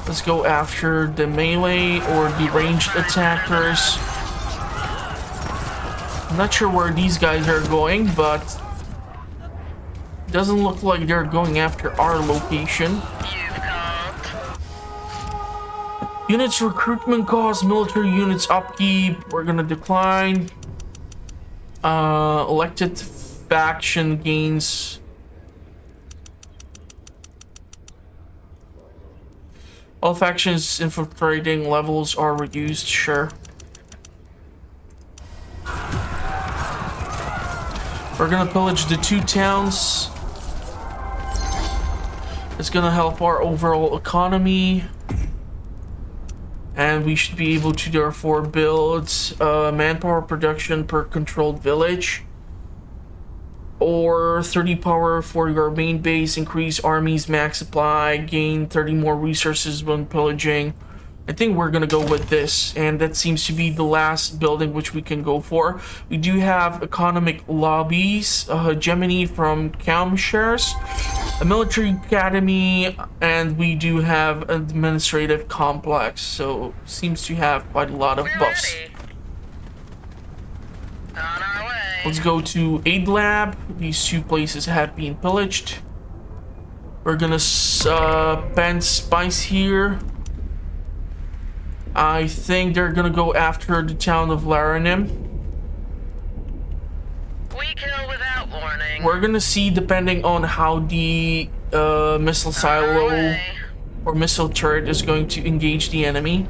Let's go after the melee or the ranged attackers. I'm not sure where these guys are going, but doesn't look like they're going after our location. You've called. Units recruitment cost, military units upkeep, we're gonna decline. Elected faction gains. All factions infiltrating levels are reduced, sure. We're gonna pillage the 2 towns. It's gonna help our overall economy. And we should be able to therefore build manpower production per controlled village. Or 30 power for your main base, increase army's max supply, gain 30 more resources when pillaging. I think we're gonna go with this, and that seems to be the last building which we can go for. We do have economic lobbies, a hegemony from Kamshers, a military academy, and we do have an administrative complex, so seems to have quite a lot of We're buffs. ready. On our way. Let's go to Aid Lab. These 2 places have been pillaged. We're gonna spend spice here. I think they're gonna go after the town of Laranim. We kill without warning. We're gonna see, depending on how the missile On our silo way. or missile turret is going to engage the enemy.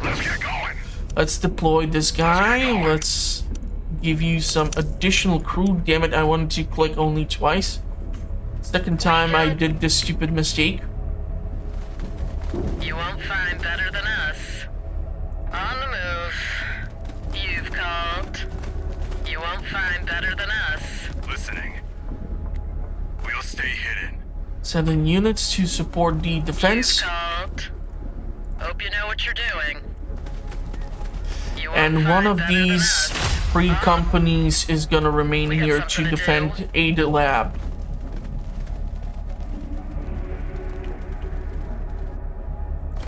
Let's get going. Let's deploy this guy. Let's give you some additional crew. Damn it, I wanted to click only twice. Second time I did this stupid mistake. You won't find better than us. On the move. You've called. You won't find better than us. Listening. We'll stay hidden. Sending units to support the defense. You've called. Hope you know what you're doing. You won't And one find of better than these us. 3 companies is gonna remain We got here to something to defend do. Aid Lab.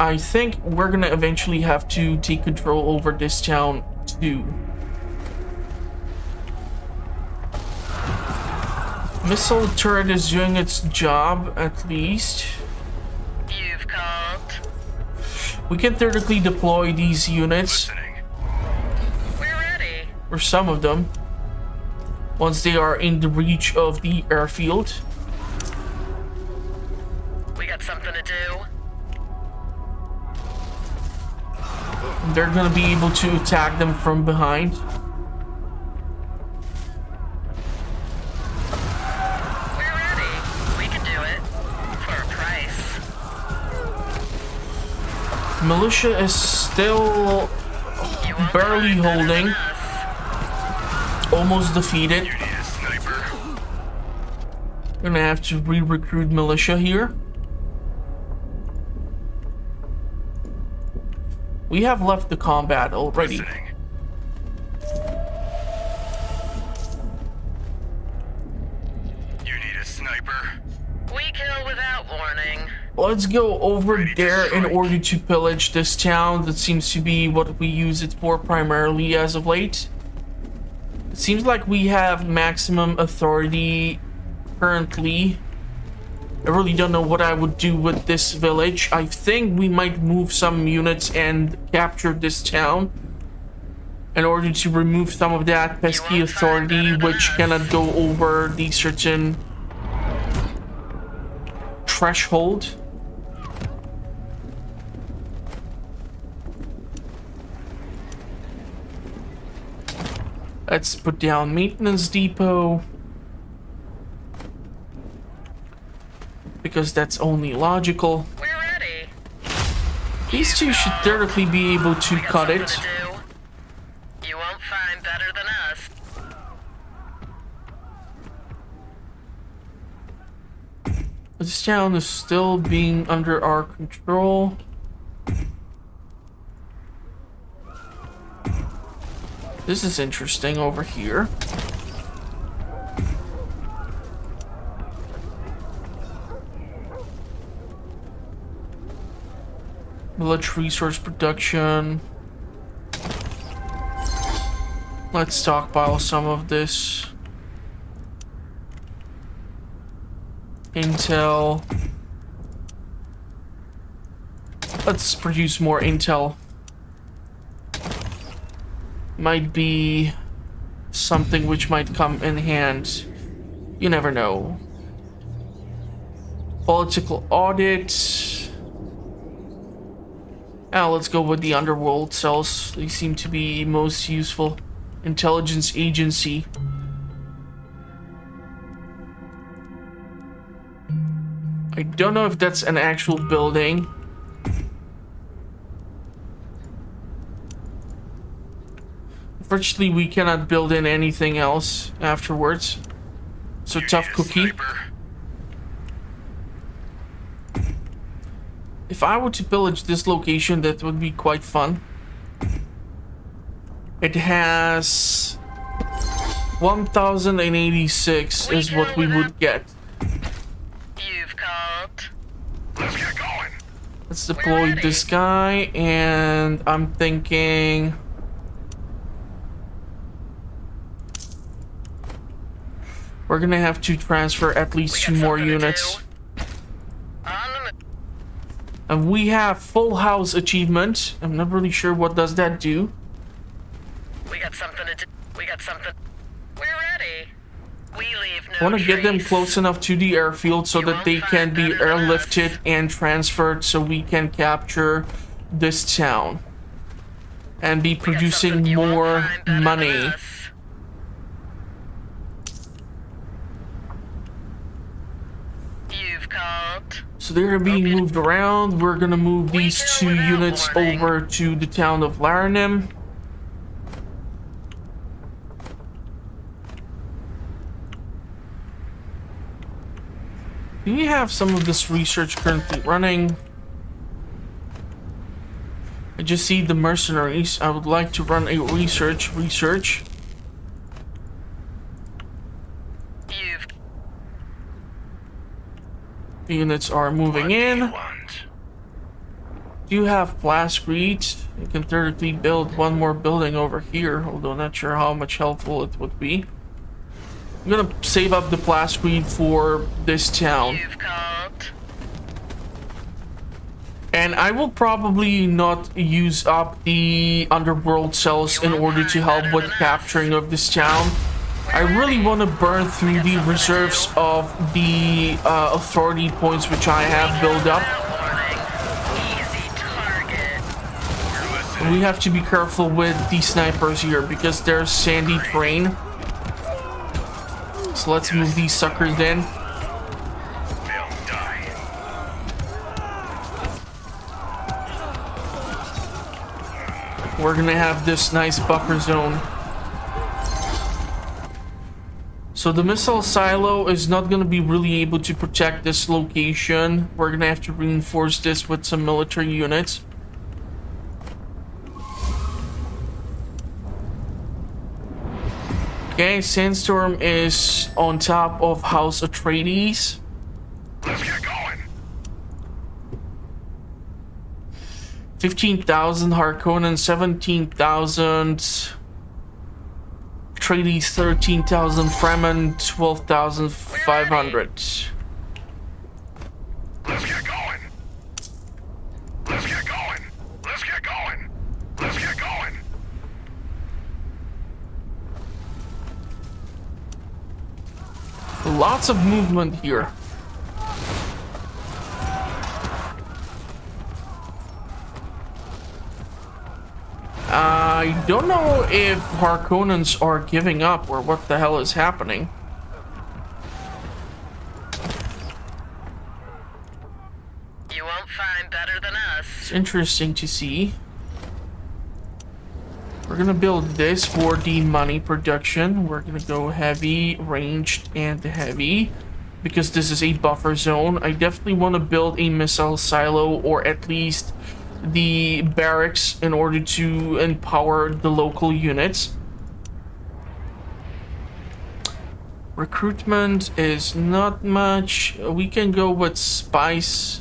I think we're gonna eventually have to take control over this town too. Missile turret is doing its job, at least. You've called. We can theoretically deploy these units, Listening. We're ready. or some of them, once they are in the reach of the airfield. We got something to do. They're gonna be able to attack them from behind. Militia is still You won't barely find better holding. than us. Almost defeated. You need a sniper. Gonna have to re-recruit militia here. We have left the combat already. Listening. You need a sniper. We kill without warning. Let's go over there in order to pillage this town. That seems to be what we use it for primarily as of late. It seems like we have maximum authority currently. I really don't know what I would do with this village. I think we might move some units and capture this town in order to remove some of that pesky authority which cannot go over the certain threshold. Let's put down maintenance depot, because that's only logical. We're ready. These two should theoretically be able to We got cut something it. to do. You won't find better than us. This town is still being under our control. This is interesting over here. Village resource production. Let's stockpile some of this. Intel. Let's produce more intel. Might be something which might come in hand. You never know. Political audit. Now let's go with the underworld cells. They seem to be most useful. Intelligence agency. I don't know if that's an actual building. Unfortunately, we cannot build in anything else afterwards. So You tough need a cookie. sniper. If I were to pillage this location, that would be quite fun. It has 1086 is what we would get. You've called. Let's get going. Let's deploy this guy, and I'm thinking we're gonna have to transfer at least We 2 got more something to units. do. On the move. And we have full house achievement. I'm not really sure what does that do. We got something to do. We got something. We're ready. We leave no I want to get them trace. close enough to the airfield so You that won't they can find be better than us. airlifted and transferred so we can capture this town and be We got producing something you won't more find better than money. us. You've called. So they're being Okay. moved around. We're gonna move We these kill 2 without units warning. over to the town of Laranim. Do we have some of this research currently running? I just see the mercenaries. I would like to run a research. You've. The units are moving What do you in. want? Do you have blastcrete? You can theoretically build one more building over here, although not sure how much helpful it would be. I'm gonna save up the blastcrete for this town. You've called. And I will probably not use up the underworld cells in order to help with capturing of this town. I really want to burn through the reserves of the authority points which I have built up. Without warning. Easy target. We're listening. We have to be careful with these snipers here because there's sandy terrain. So let's move these suckers in. They'll die. we're gonna have this nice buffer zone. So the missile silo is not gonna be really able to protect this location. We're gonna have to reinforce this with some military units. Okay, Sandstorm is on top of House Atreides. Let's get going. 15,000 Harkonnen, 17,000 Atreides, 13,000 Fremen, 12,500. Let's get going. Let's get going. Let's get going. Let's get going. Lots of movement here. I don't know if Harkonnens are giving up or what the hell is happening. You won't find better than us. It's interesting to see. We're gonna build this for the money production. We're gonna go heavy, ranged, and heavy. Because this is a buffer zone, I definitely want to build a missile silo, or at least the barracks, in order to empower the local units. Recruitment is not much. We can go with spice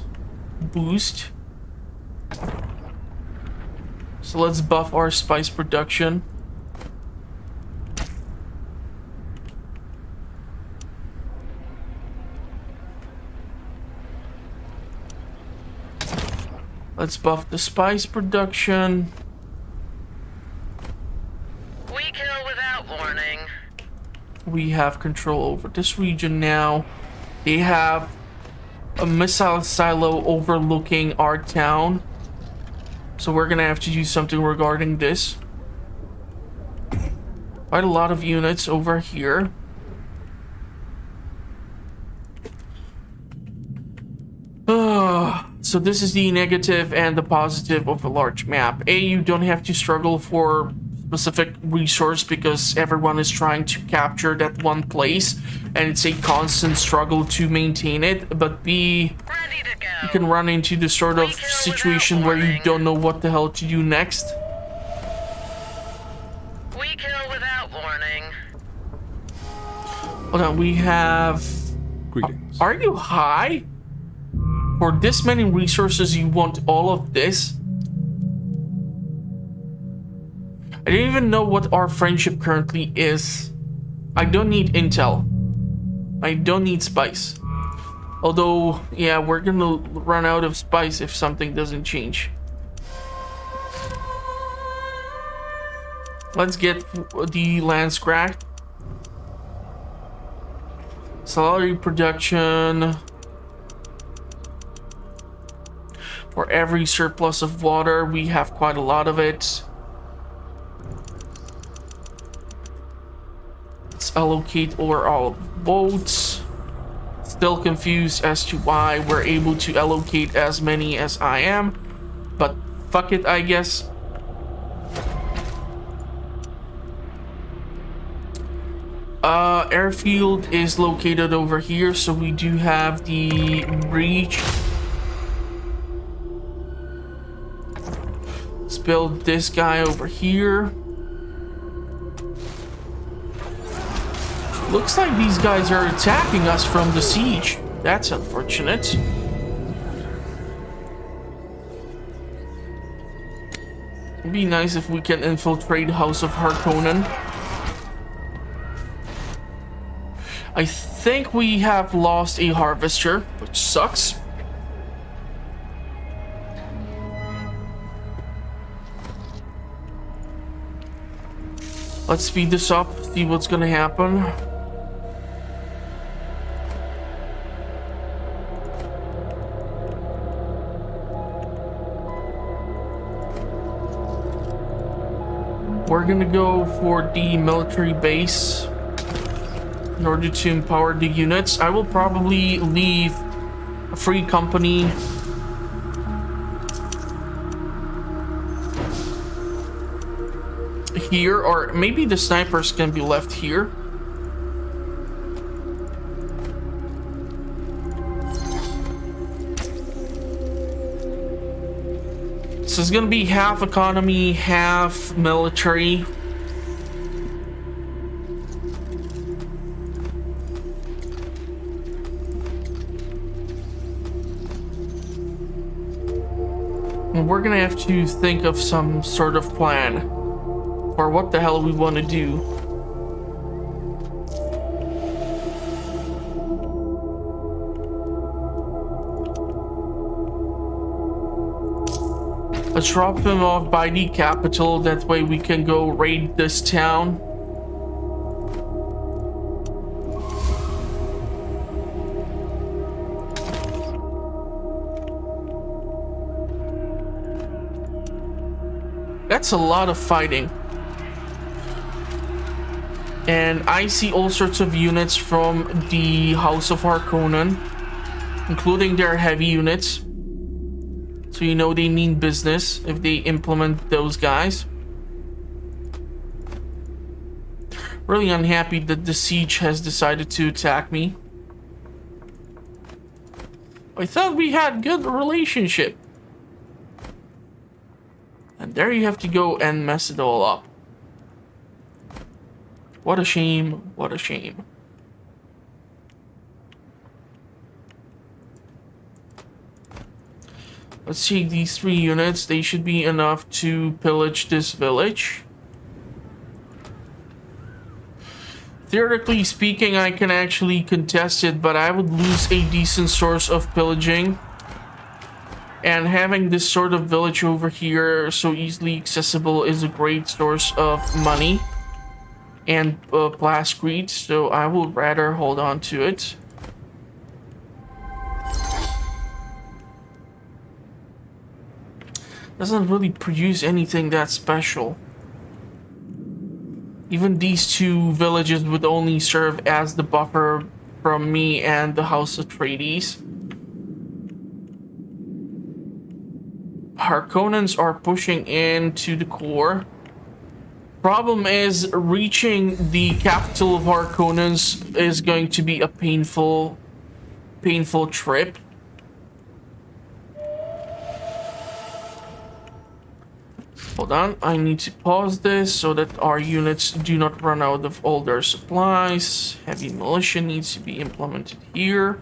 boost. So let's buff our spice production. Let's buff the spice production. We kill without warning. We have control over this region now. They have a missile silo overlooking our town. So we're gonna have to do something regarding this. Quite a lot of units over here. So this is the negative and the positive of a large map. A, you don't have to struggle for specific resource because everyone is trying to capture that one place and it's a constant struggle to maintain it. But B, Ready to go. you can run into the sort of situation where you don't know what the hell to do next. We kill without warning. Hold on, we have... Greetings. Are you high? For this many resources, you want all of this? I don't even know what our friendship currently is. I don't need intel. I don't need spice. Although, yeah, we're gonna run out of spice if something doesn't change. Let's get the land scrapped. Salary production. For every surplus of water, we have quite a lot of it. Let's allocate over all boats. Still confused as to why we're able to allocate as many as I am. But fuck it, I guess. Airfield is located over here, so we do have the breach. Let's build this guy over here. Looks like these guys are attacking us from the siege. That's unfortunate. It'd be nice if we can infiltrate House of Harkonnen. I think we have lost a harvester, which sucks. Let's speed this up, see what's gonna happen. We're gonna go for the military base in order to empower the units. I will probably leave a free company here, or maybe the snipers can be left here. So it's gonna be half economy, half military. And we're gonna have to think of some sort of plan for what the hell we want to do. Let's drop him off by the capital, that way we can go raid this town. That's a lot of fighting. And I see all sorts of units from the House of Harkonnen, including their heavy units. So you know they mean business if they implement those guys. Really unhappy that the siege has decided to attack me. I thought we had good relationship. And there you have to go and mess it all up. What a shame, what a shame. Let's see, these 3 units, they should be enough to pillage this village. Theoretically speaking, I can actually contest it, but I would lose a decent source of pillaging. And having this sort of village over here so easily accessible is a great source of money and plascrete, so I would rather hold on to it. Doesn't really produce anything that special. Even these 2 villages would only serve as the buffer from me and the House Atreides. Harkonnens are pushing into the core. Problem is, reaching the capital of Harkonnens is going to be a painful trip. Hold on, I need to pause this so that our units do not run out of all their supplies. Heavy militia needs to be implemented here.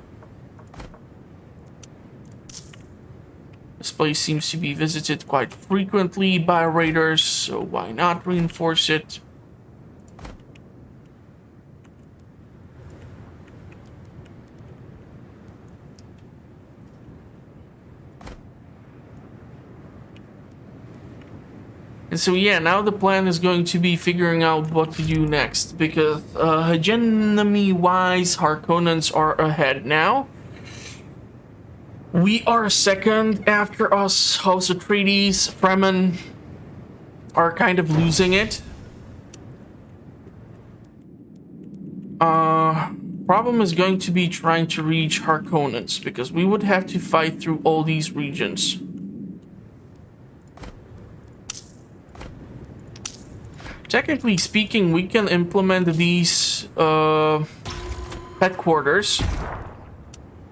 This place seems to be visited quite frequently by raiders, so why not reinforce it? And so yeah, now the plan is going to be figuring out what to do next, because hegemony-wise, Harkonnens are ahead now. We are second after us. House Atreides, Fremen are kind of losing it. Problem is going to be trying to reach Harkonnens, because we would have to fight through all these regions. Technically speaking, we can implement these headquarters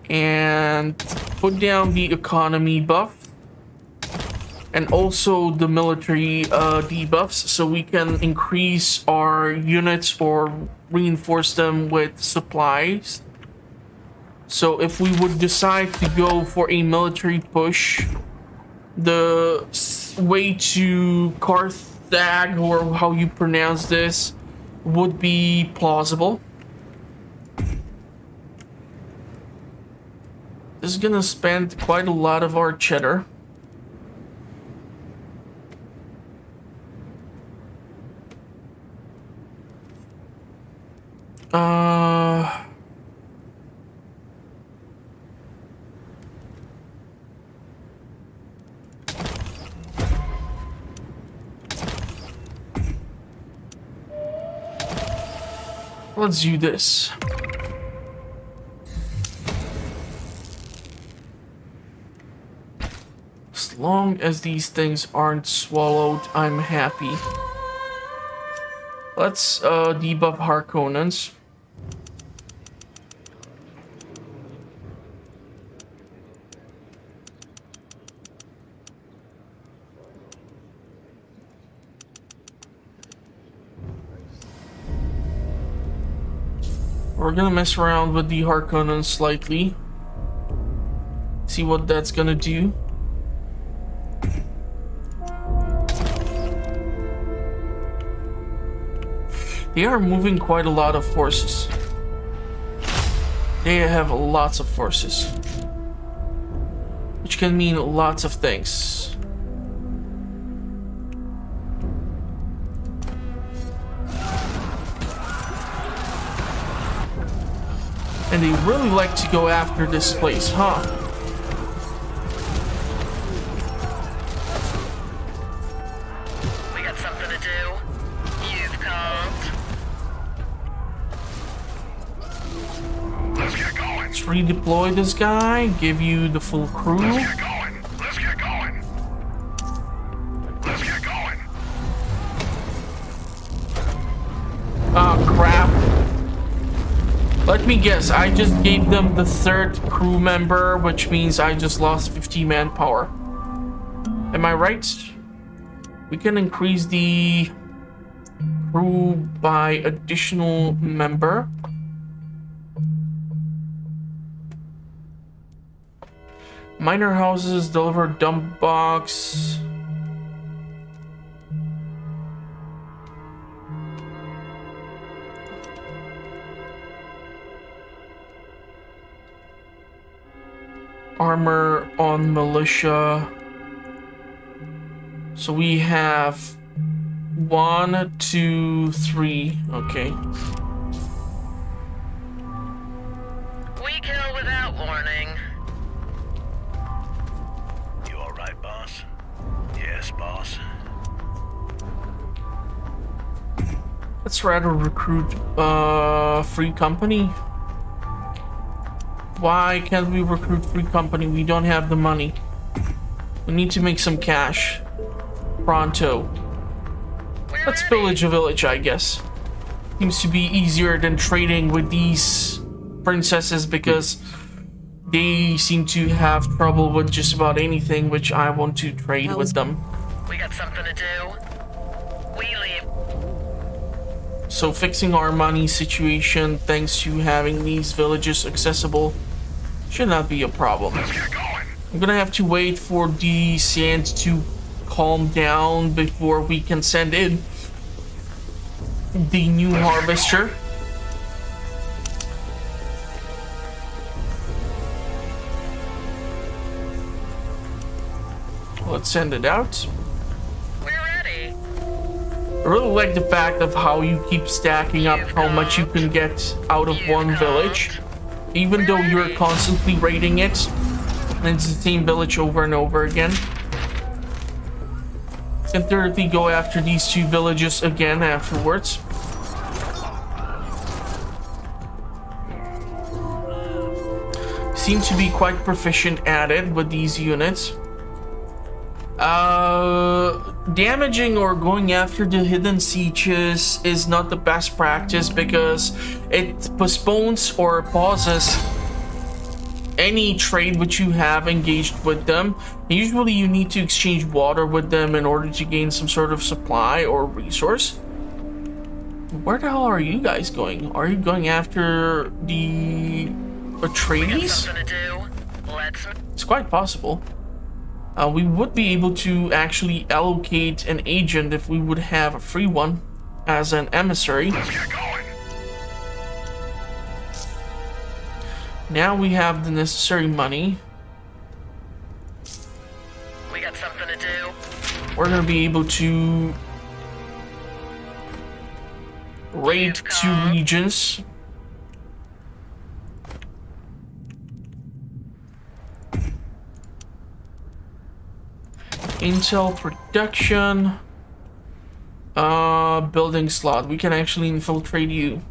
and put down the economy buff and also the military debuffs, so we can increase our units or reinforce them with supplies. So if we would decide to go for a military push, the way to Carthage, or how you pronounce this, would be plausible. This is gonna spend quite a lot of our cheddar. Let's do this. As long as these things aren't swallowed, I'm happy. Let's debuff Harkonnens. We're gonna mess around with the Harkonnens slightly. See what that's gonna do. They are moving quite a lot of forces. They have lots of forces. Which can mean lots of things. And they really like to go after this place, huh? We got something to do. You've called. Let's get going. Let's redeploy this guy, give you the full crew. Let's get going. Let's get going. Let's get going. Oh crap. Let me guess, I just gave them the 3rd crew member, which means I just lost 50 manpower. Am I right? We can increase the crew by additional member. Minor houses, deliver dump box. Armor on militia. So we have 1, 2, 3. Okay. We kill without warning. You all right, boss? Yes, boss. Let's rather recruit free company. Why can't we recruit free company? We don't have the money. We need to make some cash. Pronto. Let's pillage a village, I guess. Seems to be easier than trading with these princesses because they seem to have trouble with just about anything which I want to trade with them. We got something to do. We leave. So fixing our money situation thanks to having these villages accessible should not be a problem. Let's get going. I'm gonna have to wait for the sand to calm down before we can send in the new harvester. Let's send it out. We're ready. I really like the fact of how you keep stacking up how much you can get out of one village. Even though you're constantly raiding it, and it's the same village over and over again. And thirdly, go after these 2 villages again afterwards. Seem to be quite proficient at it with these units. Damaging or going after the hidden sieges is not the best practice because it postpones or pauses any trade which you have engaged with them. Usually you need to exchange water with them in order to gain some sort of supply or resource. Where the hell are you guys going? Are you going after the Atreides? Something to do. Let's. It's quite possible. We would be able to actually allocate an agent if we would have a free one as an emissary. Let's get going. Now we have the necessary money. We got something to do. We're gonna be able to raid 2 regions. Intel production. Building slot. We can actually infiltrate you.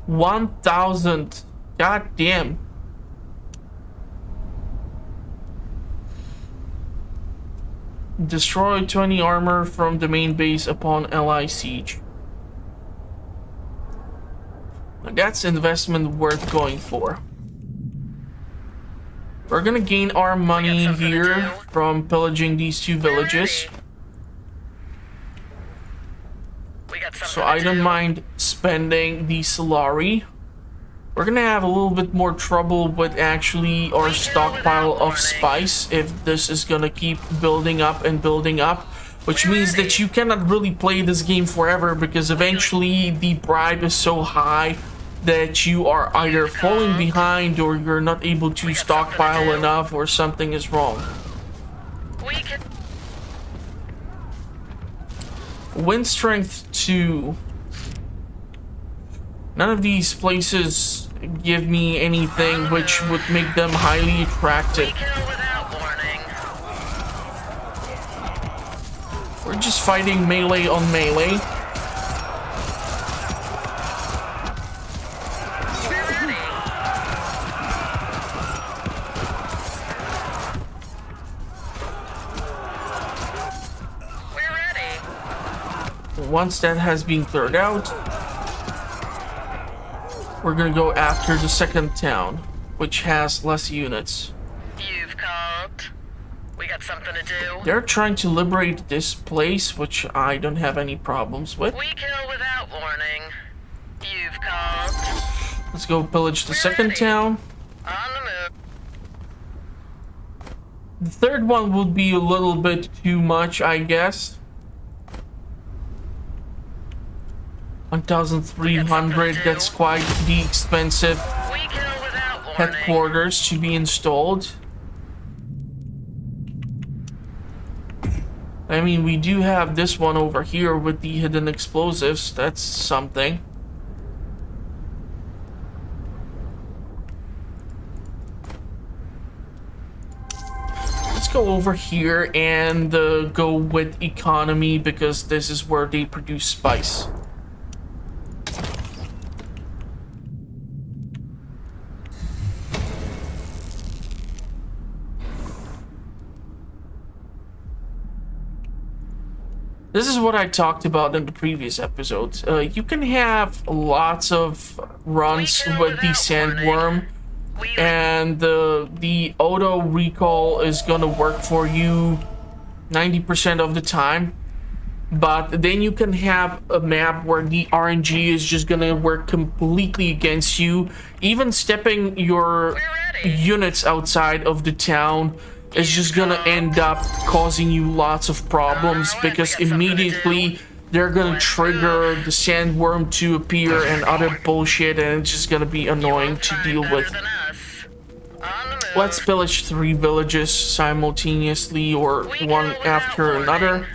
1,000. God damn. Destroy 20 armor from the main base upon ally siege. That's investment worth going for. We're gonna gain our money here from pillaging these two villages. So I don't mind spending the Solari. We're gonna have a little bit more trouble with actually our stockpile of spice if this is gonna keep building up and building up, which means that you cannot really play this game forever because eventually the bribe is so high that you are either falling behind or you're not able to stockpile enough or something is wrong. Wind strength 2. None of these places give me anything which would make them highly attractive. We're just fighting melee on melee. Once that has been cleared out, we're gonna go after the second town, which has less units. You've called. We got something to do. They're trying to liberate this place, which I don't have any problems with. We kill without warning. You've called. Let's go pillage the second town. On the move. The third one would be a little bit too much, I guess. 1,300, that's quite the expensive headquarters to be installed. I mean, we do have this one over here with the hidden explosives, that's something. Let's go over here and go with economy because this is where they produce spice. This is what I talked about in the previous episodes. You can have lots of runs with the sandworm, and the auto recall is gonna work for you 90% of the time. But then you can have a map where the RNG is just gonna work completely against you. Even stepping your units outside of the town is just gonna end up causing you lots of problems because immediately they're gonna trigger the sandworm to appear and other bullshit, and it's just gonna be annoying to deal with. Let's pillage 3 villages simultaneously or one after another.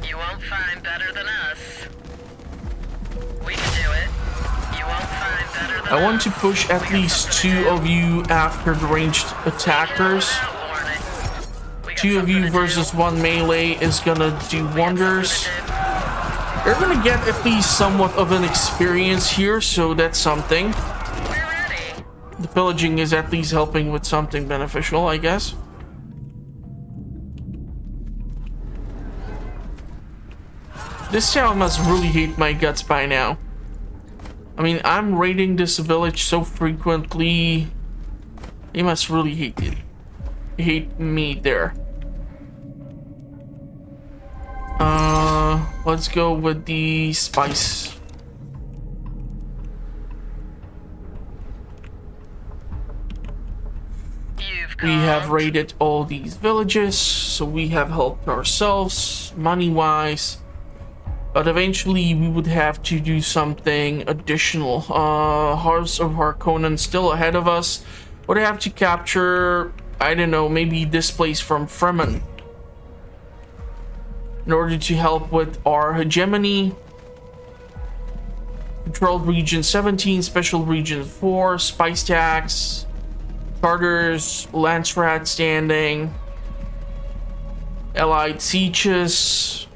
You won't find better than us. We can do it. You won't find better than I want to push at least 2 of you after the ranged attackers. 2 of you versus 1 melee is gonna do wonders. You're gonna get at least somewhat of an experience here, so that's something. The pillaging is at least helping with something beneficial, I guess. This town must really hate my guts by now. I mean, I'm raiding this village so frequently. They must really hate it. Hate me there. Let's go with the spice. We have raided all these villages, so we have helped ourselves money-wise. But eventually we would have to do something additional. Hearts of Harkonnen still ahead of us. Would have to capture, I don't know, maybe this place from Fremen in order to help with our hegemony. Controlled region 17, special region 4, spice tax, charters, lance rat standing, allied sieges.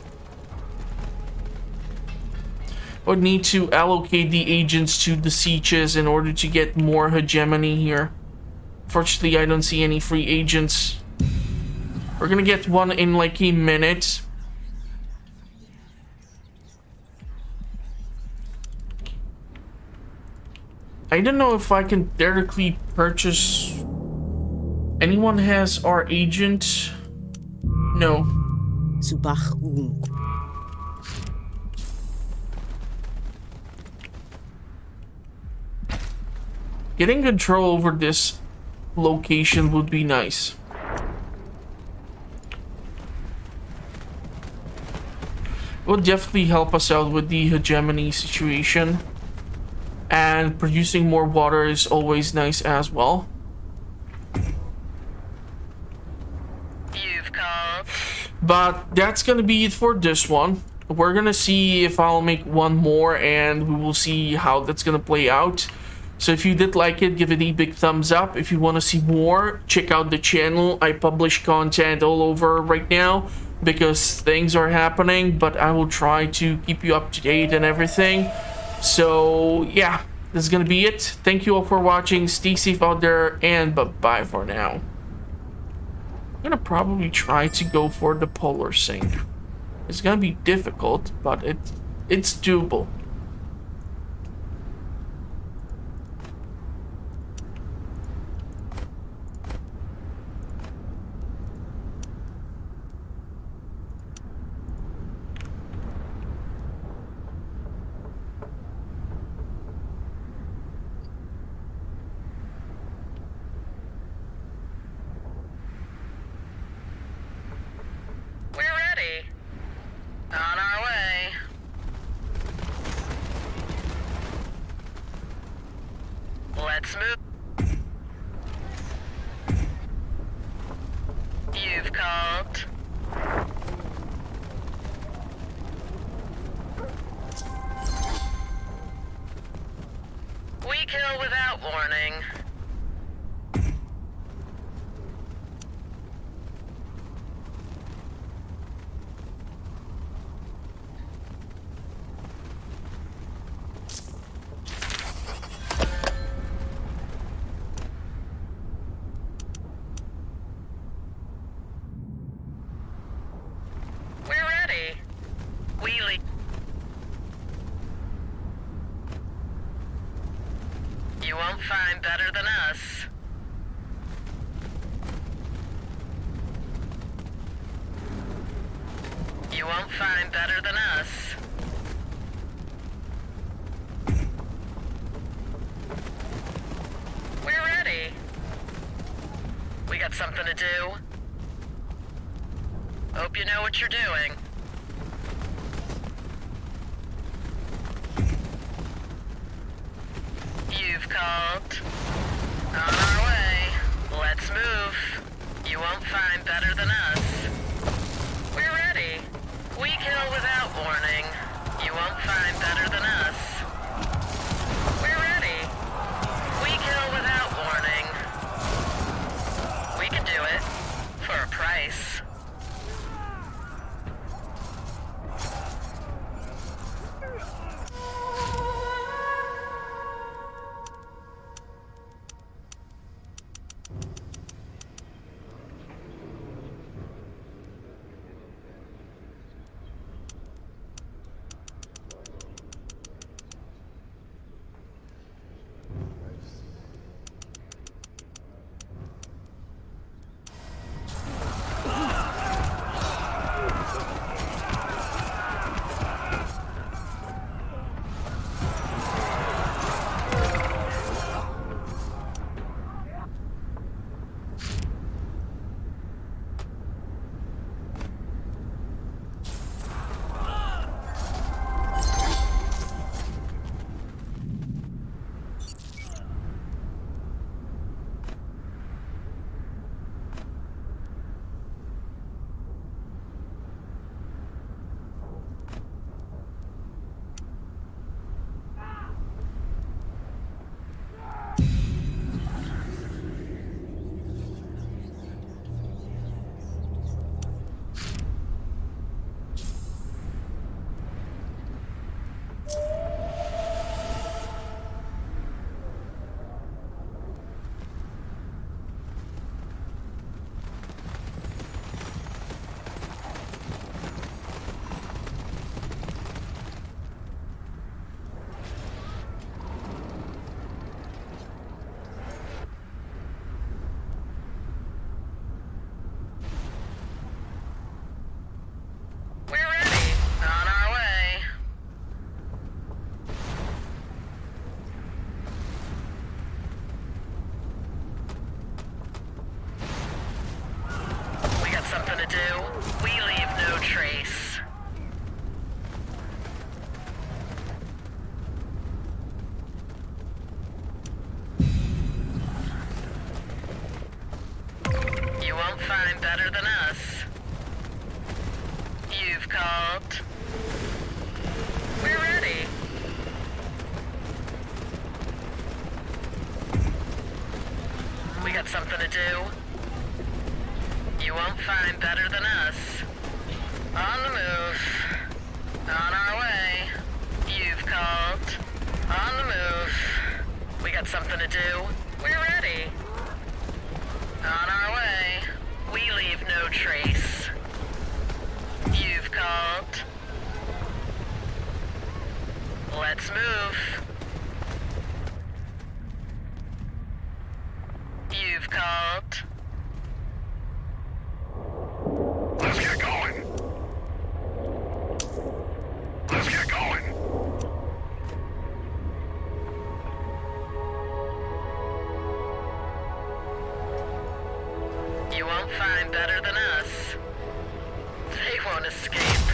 Would need to allocate the agents to the sieges in order to get more hegemony here. Fortunately, I don't see any free agents. We're gonna get one in like a minute. I don't know if I can directly purchase. Anyone has our agent? No. Subach. Getting control over this location would be nice. Would definitely help us out with the hegemony situation. And producing more water is always nice as well. You've called. But that's gonna be it for this one. We're gonna see if I'll make one more and we will see how that's gonna play out. So if you did like it, give it a big thumbs up. If you want to see more, check out the channel. I publish content all over right now because things are happening, but I will try to keep you up to date and everything. So yeah, this is gonna be it. Thank you all for watching. Stay safe out there, and bye-bye for now. I'm gonna probably try to go for the polar sink. It's gonna be difficult, but it's doable. On our way. Let's move. You've called. We kill without warning. You won't find better than us. You won't find better than us. We're ready. We got something to do. Hope you know what you're doing. You've called. On our way. Let's move. You won't find better than us. We're ready. We kill without warning. You won't find better than us. We're ready. We kill without warning. We can do it. For a price. called. We're ready. We got something to do. You won't find better than us. On the move. On our way. You've called. On the move. We got something to do. We're ready. On our way. We leave no trace. You've called. Let's move. You've called. Let's get going. Let's get going. You won't find better than us. They won't escape.